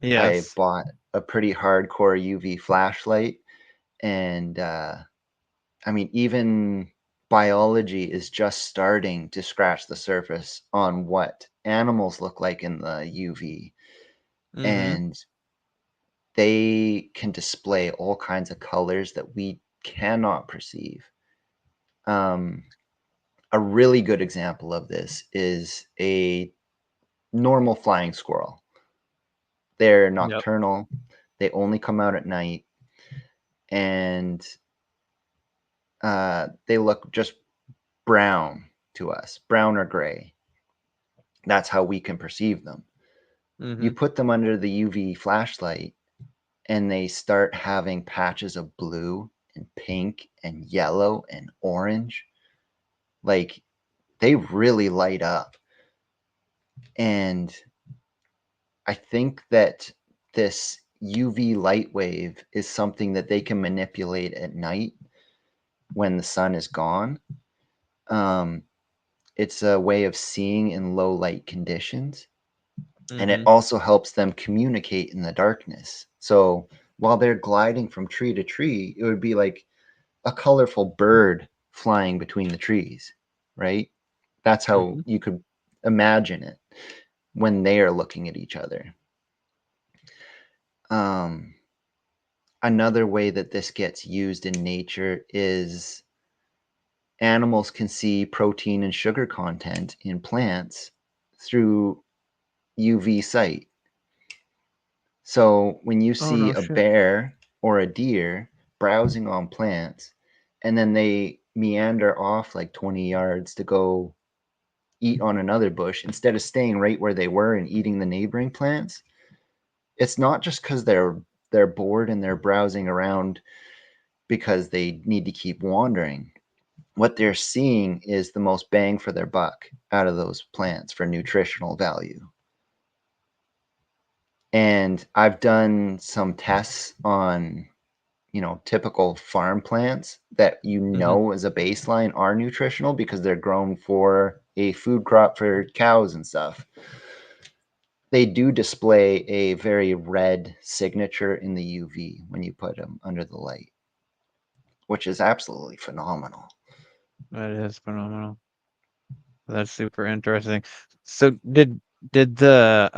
Speaker 10: I
Speaker 7: Yes.
Speaker 10: bought a pretty hardcore UV flashlight, and I mean, even biology is just starting to scratch the surface on what animals look like in the UV.
Speaker 7: Mm-hmm.
Speaker 10: And they can display all kinds of colors that we cannot perceive. A really good example of this is a normal flying squirrel. They're
Speaker 7: Yep.
Speaker 10: nocturnal, they only come out at night, and they look just brown to us, brown or gray. That's how we can perceive them. You
Speaker 7: Mm-hmm.
Speaker 10: put them under the UV flashlight, and they start having patches of blue and pink and yellow and orange. Like, they really light up. And I think that this UV light wave is something that they can manipulate at night when the sun is gone. It's a way of seeing in low light conditions, and it
Speaker 7: Mm-hmm.
Speaker 10: also helps them communicate in the darkness. So while they're gliding from tree to tree, it would be like a colorful bird flying between the trees, right? That's how
Speaker 7: Mm-hmm.
Speaker 10: you could imagine it when they are looking at each other. Another way that this gets used in nature is animals can see protein and sugar content in plants through UV sight. So when you
Speaker 7: Oh
Speaker 10: see
Speaker 7: no
Speaker 10: a
Speaker 7: shit.
Speaker 10: bear or a deer browsing on plants, and then they meander off like 20 yards to go eat on another bush instead of staying right where they were and eating the neighboring plants, it's not just because they're bored and they're browsing around because they need to keep wandering. What they're seeing is the most bang for their buck out of those plants for nutritional value. And I've done some tests on, typical farm plants that
Speaker 7: Mm-hmm.
Speaker 10: as a baseline are nutritional because they're grown for a food crop for cows and stuff. They do display a very red signature in the UV when you put them under the light, which is absolutely phenomenal.
Speaker 7: That is phenomenal. That's super interesting. So did the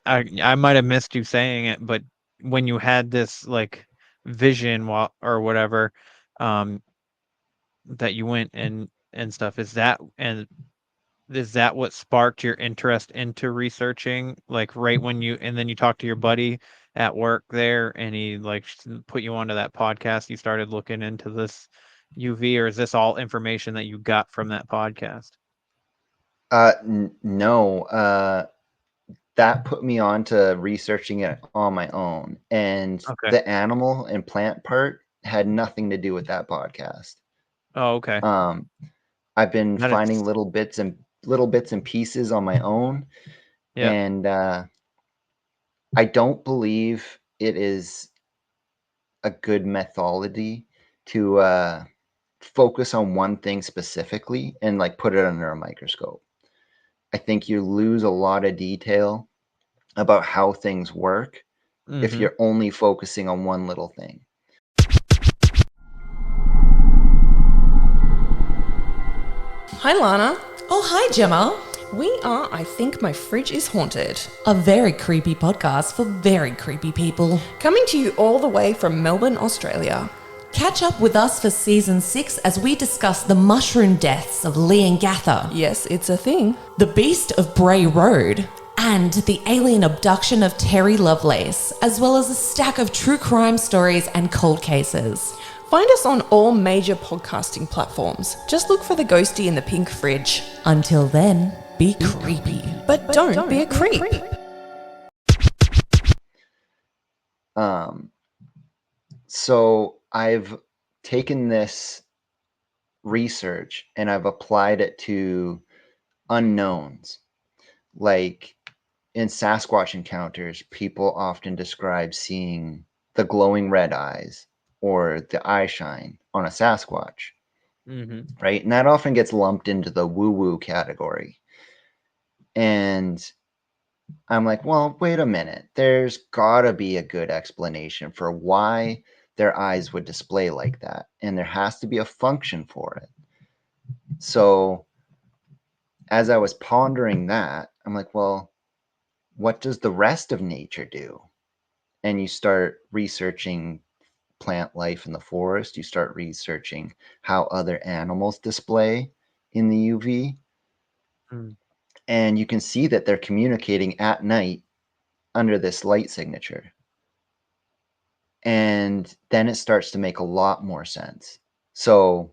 Speaker 7: I might have missed you saying it, but when you had this like vision while or whatever, um, that you went and stuff, is that what sparked your interest into researching? Like right when you and then you talked to your buddy at work there, and he like put you onto that podcast. You started looking into this UV, or is this all information that you got from that podcast?
Speaker 10: No, that put me on to researching it on my own. And
Speaker 7: Okay.
Speaker 10: the animal and plant part had nothing to do with that podcast.
Speaker 7: Oh, okay.
Speaker 10: Um, I've been
Speaker 7: That
Speaker 10: finding
Speaker 7: is
Speaker 10: little bits and pieces on my own,
Speaker 7: yep.
Speaker 10: and I don't believe it is a good methodology to focus on one thing specifically and like put it under a microscope. I think you lose a lot of detail about how things work if
Speaker 7: Mhm.
Speaker 10: you're only focusing on one little thing.
Speaker 12: Hi, Lana.
Speaker 13: Oh, hi, Gemma.
Speaker 12: We are I Think My Fridge is Haunted.
Speaker 13: A very creepy podcast for very creepy people.
Speaker 12: Coming to you all the way from Melbourne, Australia.
Speaker 13: Catch up with us for season 6 as we discuss the mushroom deaths of Leongatha.
Speaker 12: Yes, it's a thing.
Speaker 13: The Beast of Bray Road. And the alien abduction of Terry Lovelace, as well as a stack of true crime stories and cold cases.
Speaker 12: Find us on all major podcasting platforms. Just look for the ghostie in the pink fridge.
Speaker 13: Until then, be creepy.
Speaker 12: But don't be a creep.
Speaker 10: So I've taken this research and I've applied it to unknowns. Like in Sasquatch encounters, people often describe seeing the glowing red eyes or the eye shine on a Sasquatch, right? And that often gets lumped into the woo-woo category. And I'm like, well, wait a minute. There's got to be a good explanation for why their eyes would display like that. And there has to be a function for it. So as I was pondering that, I'm like, well, what does the rest of nature do? And you start researching plant life in the forest. You start researching how other animals display in the UV. And you can see that they're communicating at night under this light signature. And then it starts to make a lot more sense. So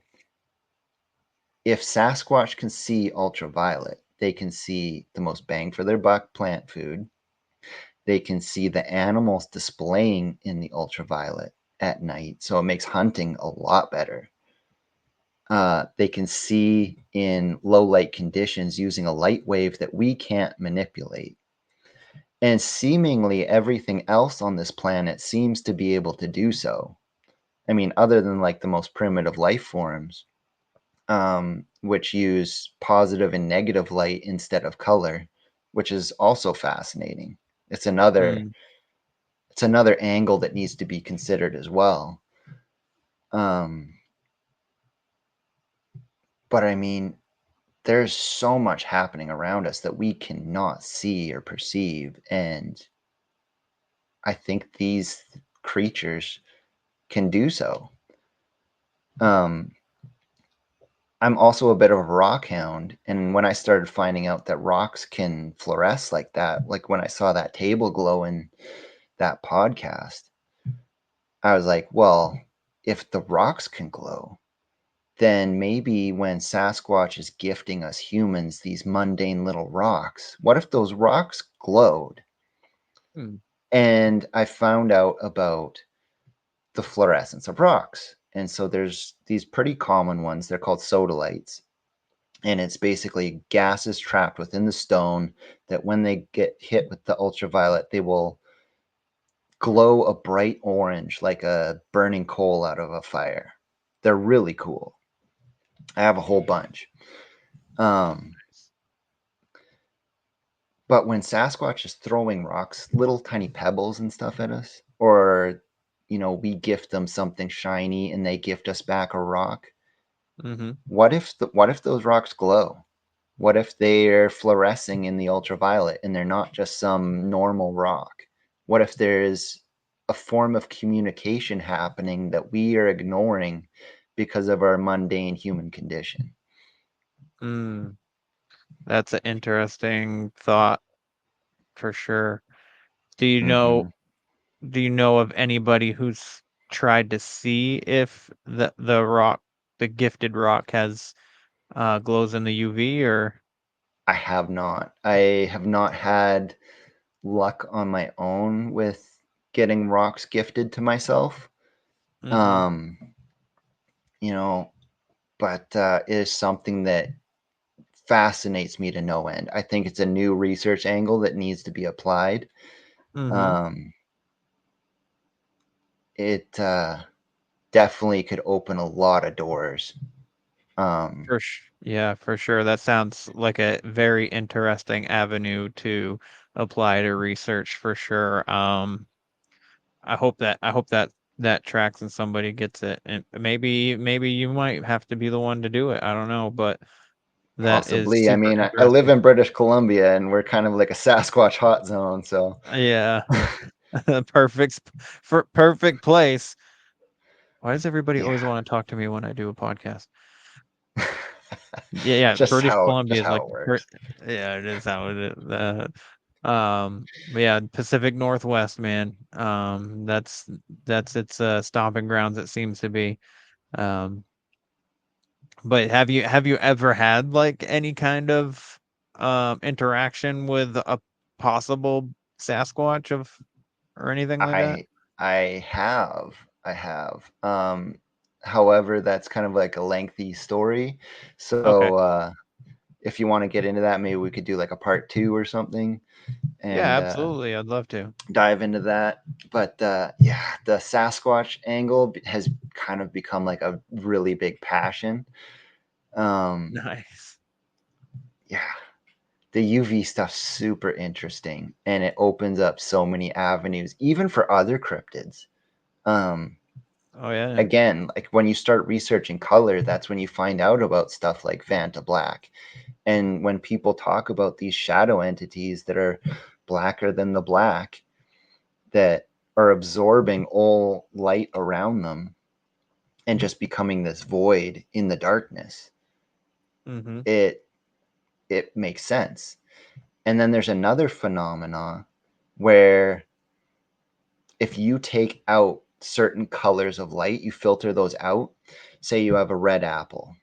Speaker 10: if Sasquatch can see ultraviolet, they can see the most bang for their buck plant food. They can see the animals displaying in the ultraviolet at night. So it makes hunting a lot better. They can see in low light conditions using a light wave that we can't manipulate. And seemingly everything else on this planet seems to be able to do so. I mean, other than like the most primitive life forms, which use positive and negative light instead of color, which is also fascinating. It's another angle that needs to be considered as well. But I mean, there's so much happening around us that we cannot see or perceive, and I think these creatures can do so. I'm also a bit of a rock hound, and when I started finding out that rocks can fluoresce like that, like when I saw that table glow in that podcast, I was like, well, if the rocks can glow, then maybe when Sasquatch is gifting us humans these mundane little rocks, what if those rocks glowed? And I found out about the fluorescence of rocks. And so there's these pretty common ones. They're called sodalites. And it's basically gases trapped within the stone that when they get hit with the ultraviolet, they will glow a bright orange like a burning coal out of a fire. They're really cool. I have a whole bunch. But when Sasquatch is throwing rocks, little tiny pebbles and stuff at us, or we gift them something shiny and they gift us back a rock. What if those rocks glow? What if they're fluorescing in the ultraviolet and they're not just some normal rock? What if there's a form of communication happening that we are ignoring because of our mundane human condition?
Speaker 7: That's an interesting thought for sure. Do you
Speaker 10: Mm-hmm.
Speaker 7: know of anybody who's tried to see if the rock, the gifted rock, has glows in the UV? Or
Speaker 10: I have not. I have not had luck on my own with getting rocks gifted to myself. But it is something that fascinates me to no end. I think it's a new research angle that needs to be applied. It definitely could open a lot of doors.
Speaker 7: Yeah, for sure. That sounds like a very interesting avenue to apply to research for sure. I hope that tracks and somebody gets it, and maybe you might have to be the one to do it. I don't know, but that is
Speaker 10: Possibly. I
Speaker 7: super
Speaker 10: mean, I live
Speaker 7: interesting.
Speaker 10: in British Columbia and we're kind of like a Sasquatch hot zone. So
Speaker 7: Yeah, perfect place. Why does everybody always
Speaker 10: yeah,
Speaker 7: want to talk to me when I do a podcast? Yeah,
Speaker 10: just
Speaker 7: British
Speaker 10: how
Speaker 7: Columbia is like
Speaker 10: it works.
Speaker 7: yeah, it is how it is. But yeah, Pacific Northwest, man. That's its stomping grounds, it seems to be. Um, but have you ever had like any kind of interaction with a possible Sasquatch of or anything like that?
Speaker 10: I have. I have. However, that's kind of like a lengthy story.
Speaker 7: Okay.
Speaker 10: So if you want to get into that, maybe we could do like a part 2 or something
Speaker 7: Yeah,
Speaker 10: and
Speaker 7: absolutely. I'd love to.
Speaker 10: dive into that. But yeah, the Sasquatch angle has kind of become like a really big passion.
Speaker 7: Nice.
Speaker 10: Yeah, the UV stuff's super interesting, and it opens up so many avenues, even for other cryptids.
Speaker 7: Oh yeah.
Speaker 10: Again, like when you start researching color, that's when you find out about stuff like Vanta Black. And when people talk about these shadow entities that are blacker than the black, that are absorbing all light around them and just becoming this void in the darkness,
Speaker 7: Mm-hmm.
Speaker 10: it makes sense. And then there's another phenomena where if you take out certain colors of light, you filter those out. Say you have a red apple,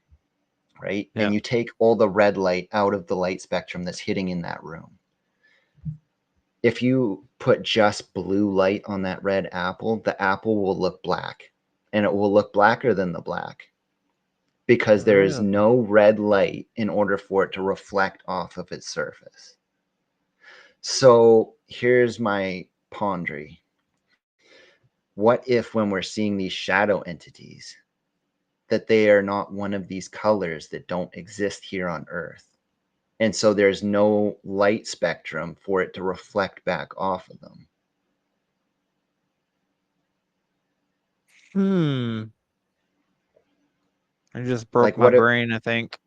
Speaker 10: right?
Speaker 7: Yeah.
Speaker 10: And you take all the red light out of the light spectrum that's hitting in that room. If you put just blue light on that red apple, the apple will look black, and it will look blacker than the black because there is
Speaker 7: Really?
Speaker 10: no red light in order for it to reflect off of its surface. So here's my pondering. What if when we're seeing these shadow entities, that they are not one of these colors that don't exist here on Earth? And so there's no light spectrum for it to reflect back off of them.
Speaker 7: I just broke
Speaker 10: Like
Speaker 7: my
Speaker 10: what if
Speaker 7: brain, I think.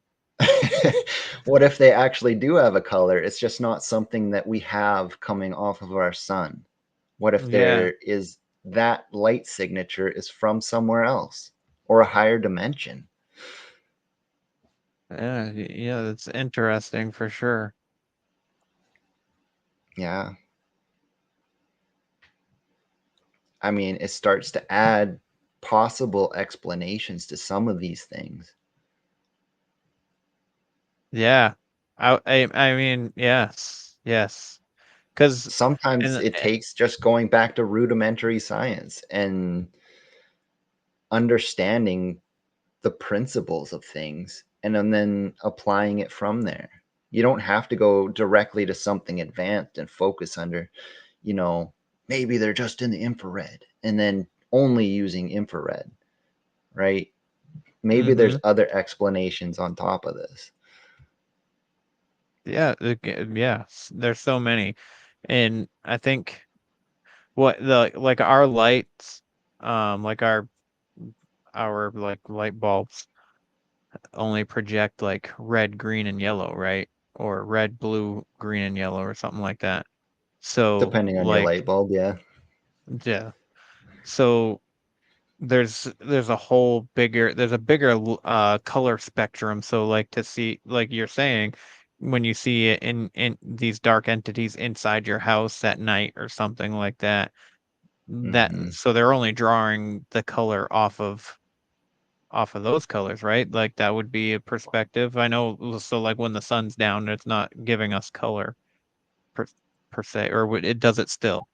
Speaker 10: what if they actually do have a color? It's just not something that we have coming off of our sun. What if
Speaker 7: Yeah.
Speaker 10: there is that light signature is from somewhere else or a higher dimension?
Speaker 7: Yeah, that's interesting for sure.
Speaker 10: Yeah. I mean, it starts to add possible explanations to some of these things.
Speaker 7: Yeah. I mean, yes. Yes. Cuz
Speaker 10: Sometimes
Speaker 7: and
Speaker 10: it takes just going back to rudimentary science and understanding the principles of things and then applying it from there. You don't have to go directly to something advanced and focus under, you know, maybe they're just in the infrared and then only using infrared, right? Maybe there's
Speaker 7: Mhm.
Speaker 10: other explanations on top of this.
Speaker 7: Yeah, yeah, there's so many. And I think what the like our lights like our like light bulbs only project like red, green, and yellow, right? Or red, blue, green, and yellow, or something like that. So,
Speaker 10: Depending on your
Speaker 7: like,
Speaker 10: light bulb, yeah.
Speaker 7: yeah. So there's a whole bigger there's a bigger color spectrum. So like to see like you're saying when you see it in these dark entities inside your house at night or something like that, that
Speaker 10: Mm-hmm.
Speaker 7: so they're only drawing the color off of those colors, right? Like that would be a perspective. I know. So like when the sun's down, it's not giving us color per, per se, or it does it still.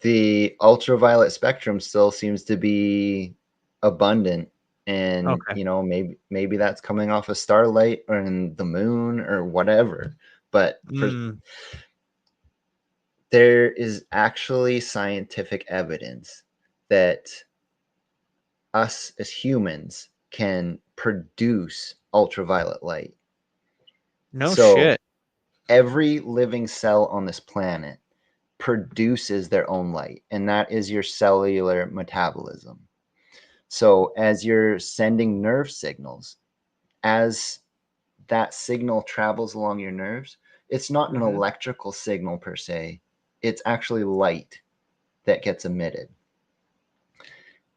Speaker 10: The ultraviolet spectrum still seems to be abundant, and
Speaker 7: Okay.
Speaker 10: maybe that's coming off of starlight or in the moon or whatever. But there is actually scientific evidence that us as humans can produce ultraviolet light.
Speaker 7: No
Speaker 10: So
Speaker 7: shit.
Speaker 10: every living cell on this planet produces their own light, and that is your cellular metabolism. So as you're sending nerve signals, as that signal travels along your nerves, it's not an
Speaker 7: Mhm.
Speaker 10: electrical signal per se. It's actually light that gets emitted.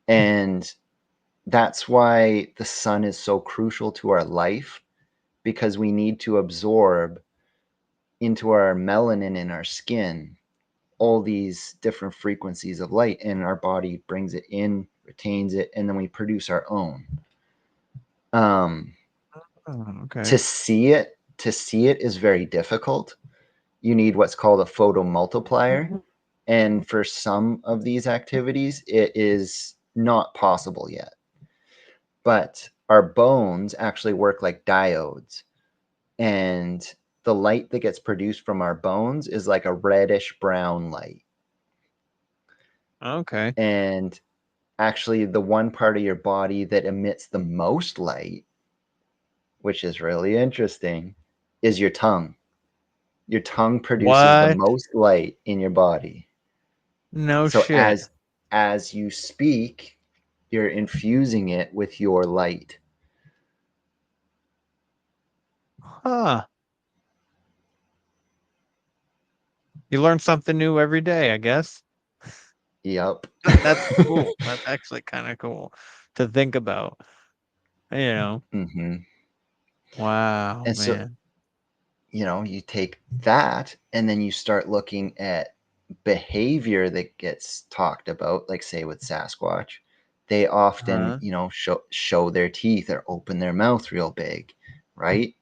Speaker 10: And that's why the sun is so crucial to our life, because we need to absorb into our melanin in our skin all these different frequencies of light, and our body brings it in, retains it, and then we produce our own.
Speaker 7: Oh, okay.
Speaker 10: To see it is very difficult. You need what's called a photomultiplier, and for some of these activities, it is not possible yet. But our bones actually work like diodes, and the light that gets produced from our bones is like a reddish brown light.
Speaker 7: Okay.
Speaker 10: And actually, the one part of your body that emits the most light, which is really interesting, is your tongue. Your tongue produces the
Speaker 7: What?
Speaker 10: most light in your body.
Speaker 7: No
Speaker 10: So
Speaker 7: shit.
Speaker 10: as you speak, you're infusing it with your light.
Speaker 7: Huh. You learn something new every day, I guess.
Speaker 10: Yep.
Speaker 7: That's cool. That's actually kind of cool to think about. You know.
Speaker 10: Mm-hmm.
Speaker 7: Wow,
Speaker 10: And so,
Speaker 7: man.
Speaker 10: you take that and then you start looking at behavior that gets talked about, like say with Sasquatch. They often, show their teeth or open their mouth real big, right?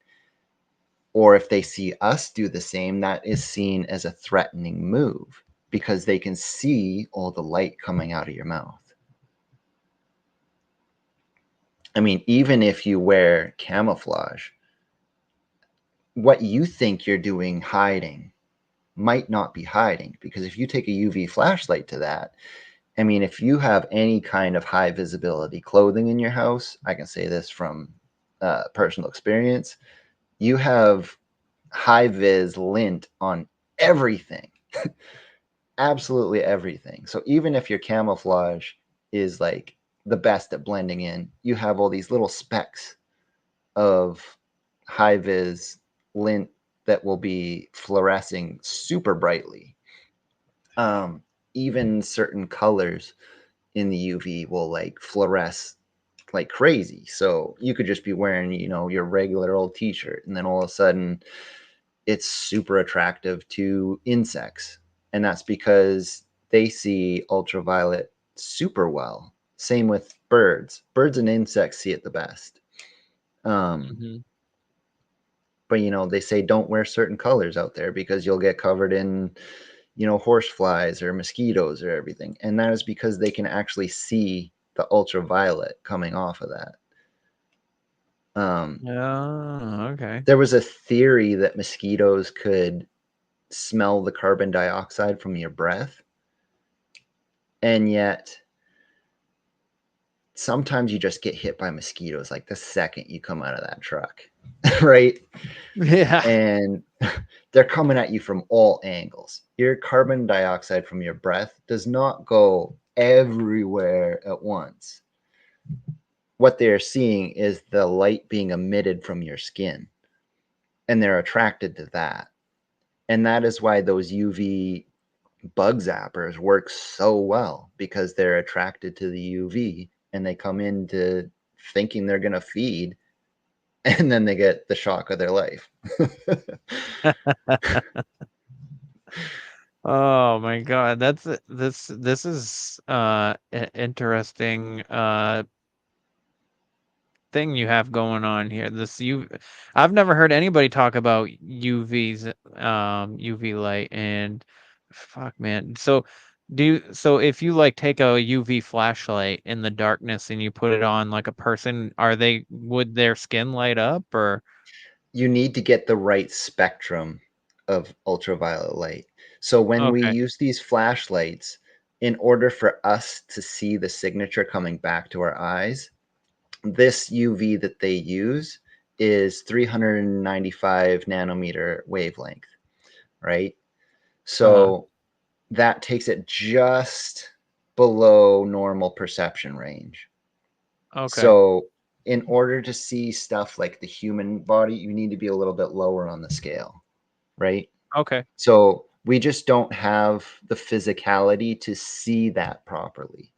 Speaker 10: Or if they see us do the same, that is seen as a threatening move because they can see all the light coming out of your mouth. I mean, even if you wear camouflage, what you think you're doing hiding might not be hiding, because if you take a UV flashlight to that, I mean, if you have any kind of high visibility clothing in your house, I can say this from personal experience, you have high vis lint on everything. Absolutely everything. So even if your camouflage is like the best at blending in, you have all these little specks of high vis lint that will be fluorescing super brightly. Even certain colors in the UV will like fluoresce like crazy. So you could just be wearing, your regular old t-shirt, and then all of a sudden it's super attractive to insects. And that's because they see ultraviolet super well. Same with birds. Birds and insects see it the best.
Speaker 7: Mm-hmm.
Speaker 10: But they say don't wear certain colors out there because you'll get covered in horse flies or mosquitoes or everything. And that is because they can actually see the ultraviolet coming off of that.
Speaker 7: Okay.
Speaker 10: There was a theory that mosquitoes could smell the carbon dioxide from your breath, and yet sometimes you just get hit by mosquitoes like the second you come out of that truck. Right?
Speaker 7: Yeah.
Speaker 10: And they're coming at you from all angles. Your carbon dioxide from your breath does not go everywhere at once. What they're seeing is the light being emitted from your skin, and they're attracted to that. And that is why those UV bug zappers work so well, because they're attracted to the UV and they come into thinking they're going to feed, and then they get the shock of their life.
Speaker 7: Oh my God, this is interesting thing you have going on here. I've never heard anybody talk about UV light, and fuck man. So if you like take a UV flashlight in the darkness and you put it on like a person, would their skin light up, or
Speaker 10: You need to get the right spectrum of ultraviolet light. So when we
Speaker 7: okay.
Speaker 10: use these flashlights, in order for us to see the signature coming back to our eyes, this UV that they use is 395 nanometer wavelength, right? So that takes it just below normal perception range.
Speaker 7: Okay.
Speaker 10: So in order to see stuff like the human body, you need to be a little bit lower on the scale, right?
Speaker 7: Okay.
Speaker 10: So we just don't have the physicality to see that properly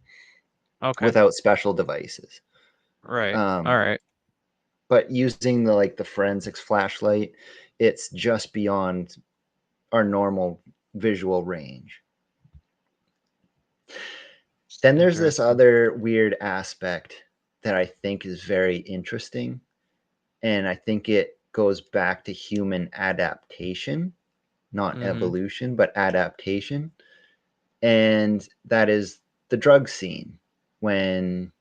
Speaker 7: Okay.
Speaker 10: without special devices.
Speaker 7: Right. All right.
Speaker 10: But using the forensics flashlight, it's just beyond our normal visual range. Then there's this
Speaker 7: Interesting.
Speaker 10: other weird aspect that I think is very interesting, and I think it goes back to human adaptation, not
Speaker 7: Mm-hmm.
Speaker 10: evolution, but adaptation. And that is the drug scene. when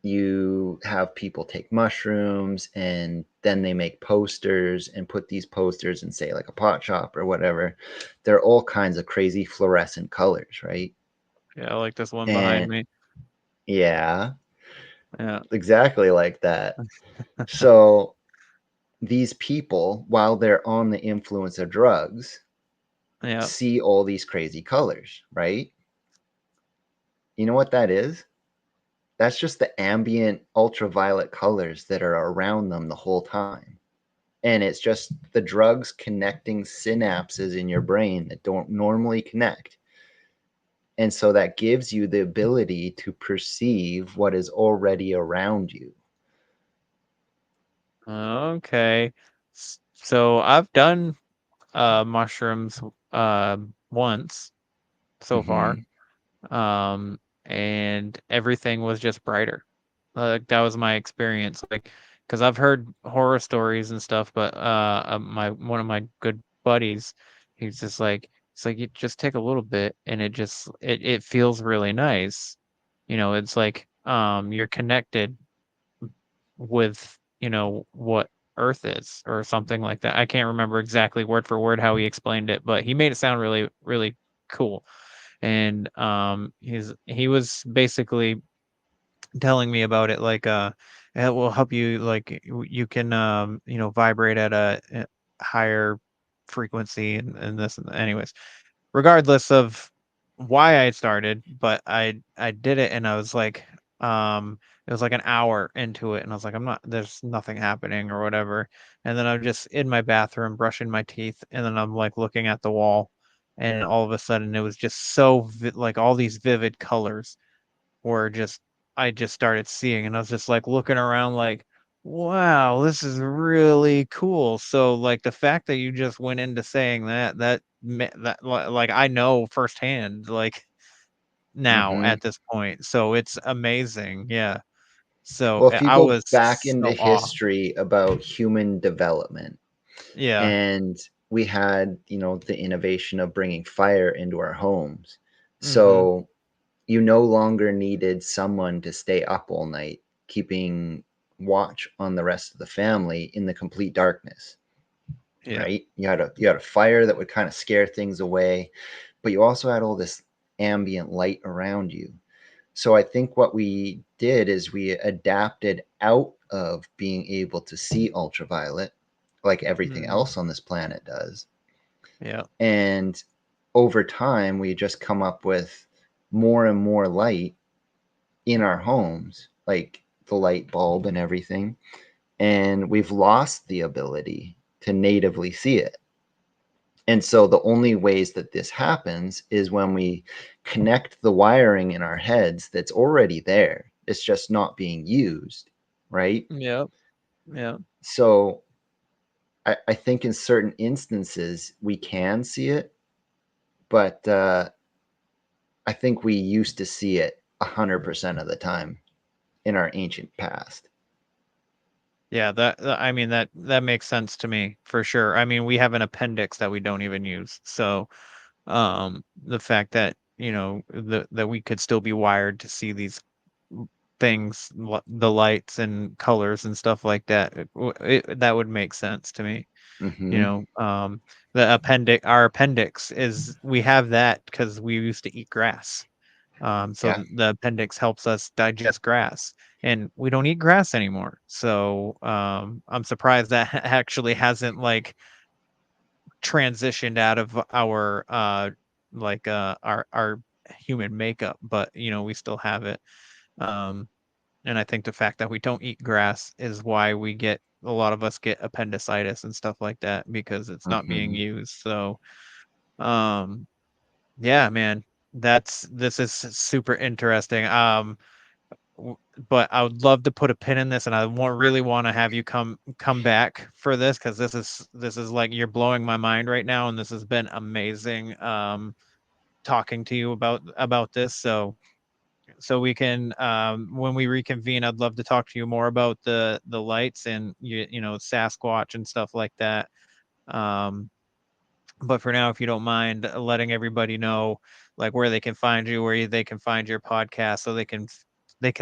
Speaker 10: you have people take mushrooms and then they make posters and put these posters in, say, like a pot shop or whatever. They're all kinds of crazy fluorescent colors, right?
Speaker 7: Yeah, like this one behind
Speaker 10: And
Speaker 7: me.
Speaker 10: yeah,
Speaker 7: Yeah.
Speaker 10: exactly like that. So these people, while they're on the influence of drugs,
Speaker 7: Yeah.
Speaker 10: see all these crazy colors, right? You know what that is? That's just the ambient ultraviolet colors that are around them the whole time. And it's just the drugs connecting synapses in your brain that don't normally connect. And so that gives you the ability to perceive what is already around you.
Speaker 7: Okay. So I've done mushrooms once so far.
Speaker 10: Mm-hmm.
Speaker 7: And everything was just brighter. Like that was my experience. Like, because I've heard horror stories and stuff, but my one of my good buddies, he's just like, it's like you just take a little bit, and it feels really nice. It's like you're connected with what Earth is or something like that. I can't remember exactly word for word how he explained it, but he made it sound really really cool. And he was basically telling me about it, like it will help you, like you can vibrate at a higher frequency, and this and anyways, regardless of why I started, but I did it, and I was like, it was like an hour into it, and I was like, there's nothing happening or whatever. And then I'm just in my bathroom brushing my teeth, and then I'm like looking at the wall, and all of a sudden it was just so like all these vivid colors were just I just started seeing, and I was just like looking around like, wow, this is really cool. So like the fact that you just went into saying like I know firsthand, like now
Speaker 10: Mm-hmm.
Speaker 7: at this point. So it's amazing. Yeah. So
Speaker 10: Well, if you
Speaker 7: I
Speaker 10: go
Speaker 7: was
Speaker 10: back into
Speaker 7: so awe.
Speaker 10: history about human development,
Speaker 7: Yeah.
Speaker 10: and we had, the innovation of bringing fire into our homes.
Speaker 7: Mhm.
Speaker 10: So you no longer needed someone to stay up all night keeping watch on the rest of the family in the complete darkness,
Speaker 7: Yeah.
Speaker 10: right? You had a fire that would kind of scare things away, but you also had all this ambient light around you. So I think what we did is we adapted out of being able to see ultraviolet like everything
Speaker 7: Mhm.
Speaker 10: else on this planet does.
Speaker 7: Yeah.
Speaker 10: And over time, we just come up with more and more light in our homes, like the light bulb and everything. And we've lost the ability to natively see it. And so the only ways that this happens is when we connect the wiring in our heads that's already there. It's just not being used, right?
Speaker 7: Yeah. Yeah.
Speaker 10: So I think in certain instances we can see it, but I think we used to see it 100% of the time in our ancient past.
Speaker 7: Yeah, I mean that makes sense to me for sure. I mean, we have an appendix that we don't even use. So, the fact that, that we could still be wired to see these things, the lights and colors and stuff like that, that would make sense to me. You
Speaker 10: Mm-hmm.
Speaker 7: know, our appendix is we have that because we used to eat grass. So
Speaker 10: Yeah.
Speaker 7: the appendix helps us digest grass, and we don't eat grass anymore. So I'm surprised that actually hasn't like transitioned out of our our human makeup, but we still have it. Um, and I think the fact that we don't eat grass is why a lot of us get appendicitis and stuff like that because it's not being
Speaker 10: Mm-hmm.
Speaker 7: used. So um, yeah, man, this is super interesting. W But I would love to put a pin in this, and I really wanna have you come back for this because this is like you're blowing my mind right now, and this has been amazing, talking to you about this. So we can, when we reconvene, I'd love to talk to you more about the lights and Sasquatch and stuff like that. Um, But for now, if you don't mind letting everybody know, like, where they can find you, where they can find your podcast, so they can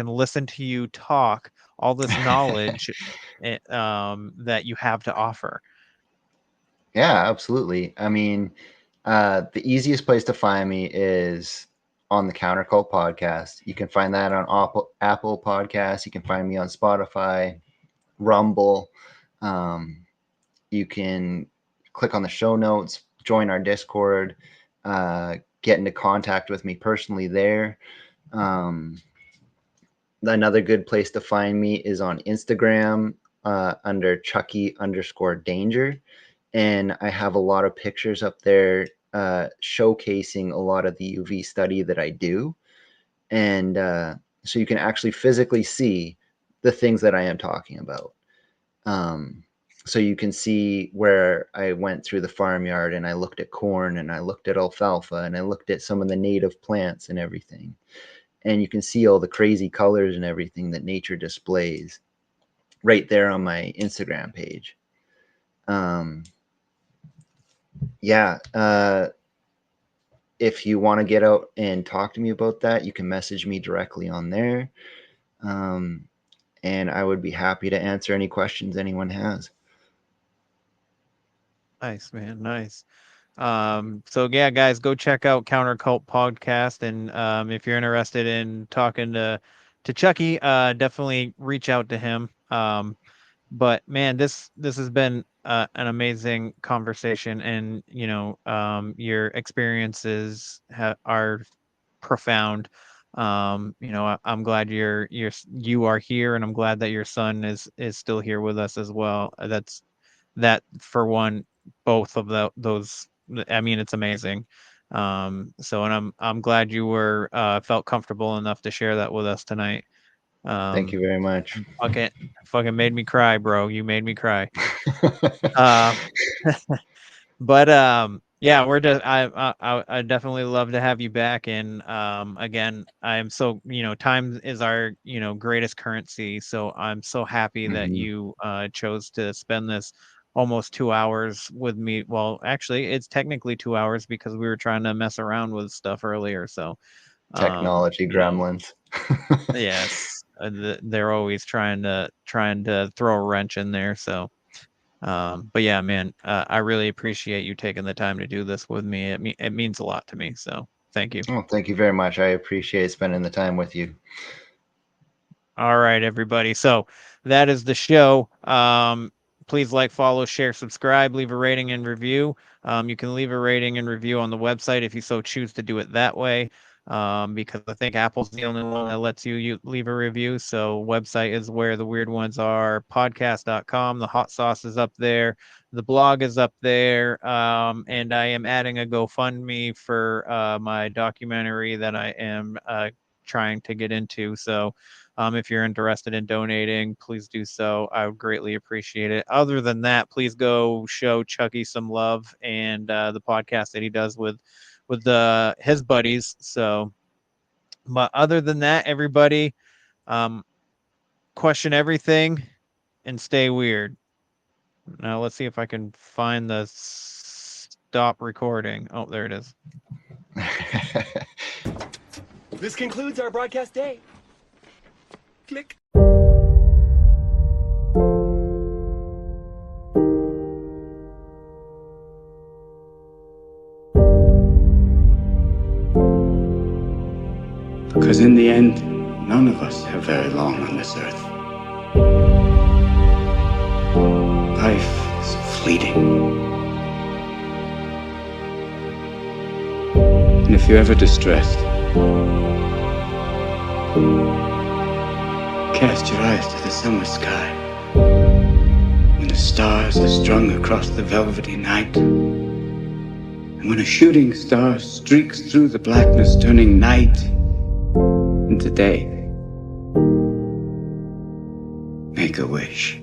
Speaker 7: listen to you talk all this knowledge that you have to offer.
Speaker 10: Yeah, absolutely. I mean, the easiest place to find me is on the Countercult podcast. You can find that on Apple Podcasts. You can find me on Spotify, Rumble. You can click on the show notes, join our Discord, get into contact with me personally there. Another good place to find me is on Instagram under Chucky_danger. And I have a lot of pictures up there showcasing a lot of the UV study that I do. And so you can actually physically see the things that I am talking about. So you can see where I went through the farmyard and I looked at corn and I looked at alfalfa and I looked at some of the native plants and everything. And you can see all the crazy colors and everything that nature displays right there on my Instagram page. If you want to get out and talk to me about that, you can message me directly on there. And I would be happy to answer any questions anyone has.
Speaker 7: Nice, man. Nice. So yeah, guys, go check out Countercult podcast. And if you're interested in talking to Chucky, definitely reach out to him. But man, this has been an amazing conversation, and your experiences are profound. I'm glad you are here, and I'm glad that your son is still here with us as well. That for one, both of those. I mean, it's amazing. And I'm glad you were felt comfortable enough to share that with us tonight.
Speaker 10: Thank you very much.
Speaker 7: Fucking made me cry, bro. You made me cry. But yeah, we're just I definitely love to have you back. And again, I'm so time is our greatest currency. So I'm so happy that you chose to spend this almost 2 hours with me. Well, actually, it's technically 2 hours because we were trying to mess around with stuff earlier. So
Speaker 10: technology gremlins.
Speaker 7: Yes, they're always trying to throw a wrench in there. So, but yeah, man, I really appreciate you taking the time to do this with me. It means a lot to me. So, thank you.
Speaker 10: Oh, thank you very much. I appreciate spending the time with you.
Speaker 7: All right, everybody. So that is the show. Please like, follow, share, subscribe, leave a rating and review. You can leave a rating and review on the website if you so choose to do it that way. Because I think Apple's the only one that lets you leave a review. So website is where the weird ones are, podcast.com. The hot sauce is up there. The blog is up there. And I am adding a GoFundMe for my documentary that I am trying to get into. So if you're interested in donating, please do so. I would greatly appreciate it. Other than that, please go show Chucky some love and the podcast that he does with his buddies. So, but other than that, everybody, question everything and stay weird. Now let's see if I can find the stop recording. Oh, there it is.
Speaker 6: This concludes our broadcast day. Click.
Speaker 14: Because in the end, none of us have very long on this earth. Life is fleeting. And if you're ever distressed, cast your eyes to the summer sky, when the stars are strung across the velvety night, and when a shooting star streaks through the blackness, turning night into day. Make a wish.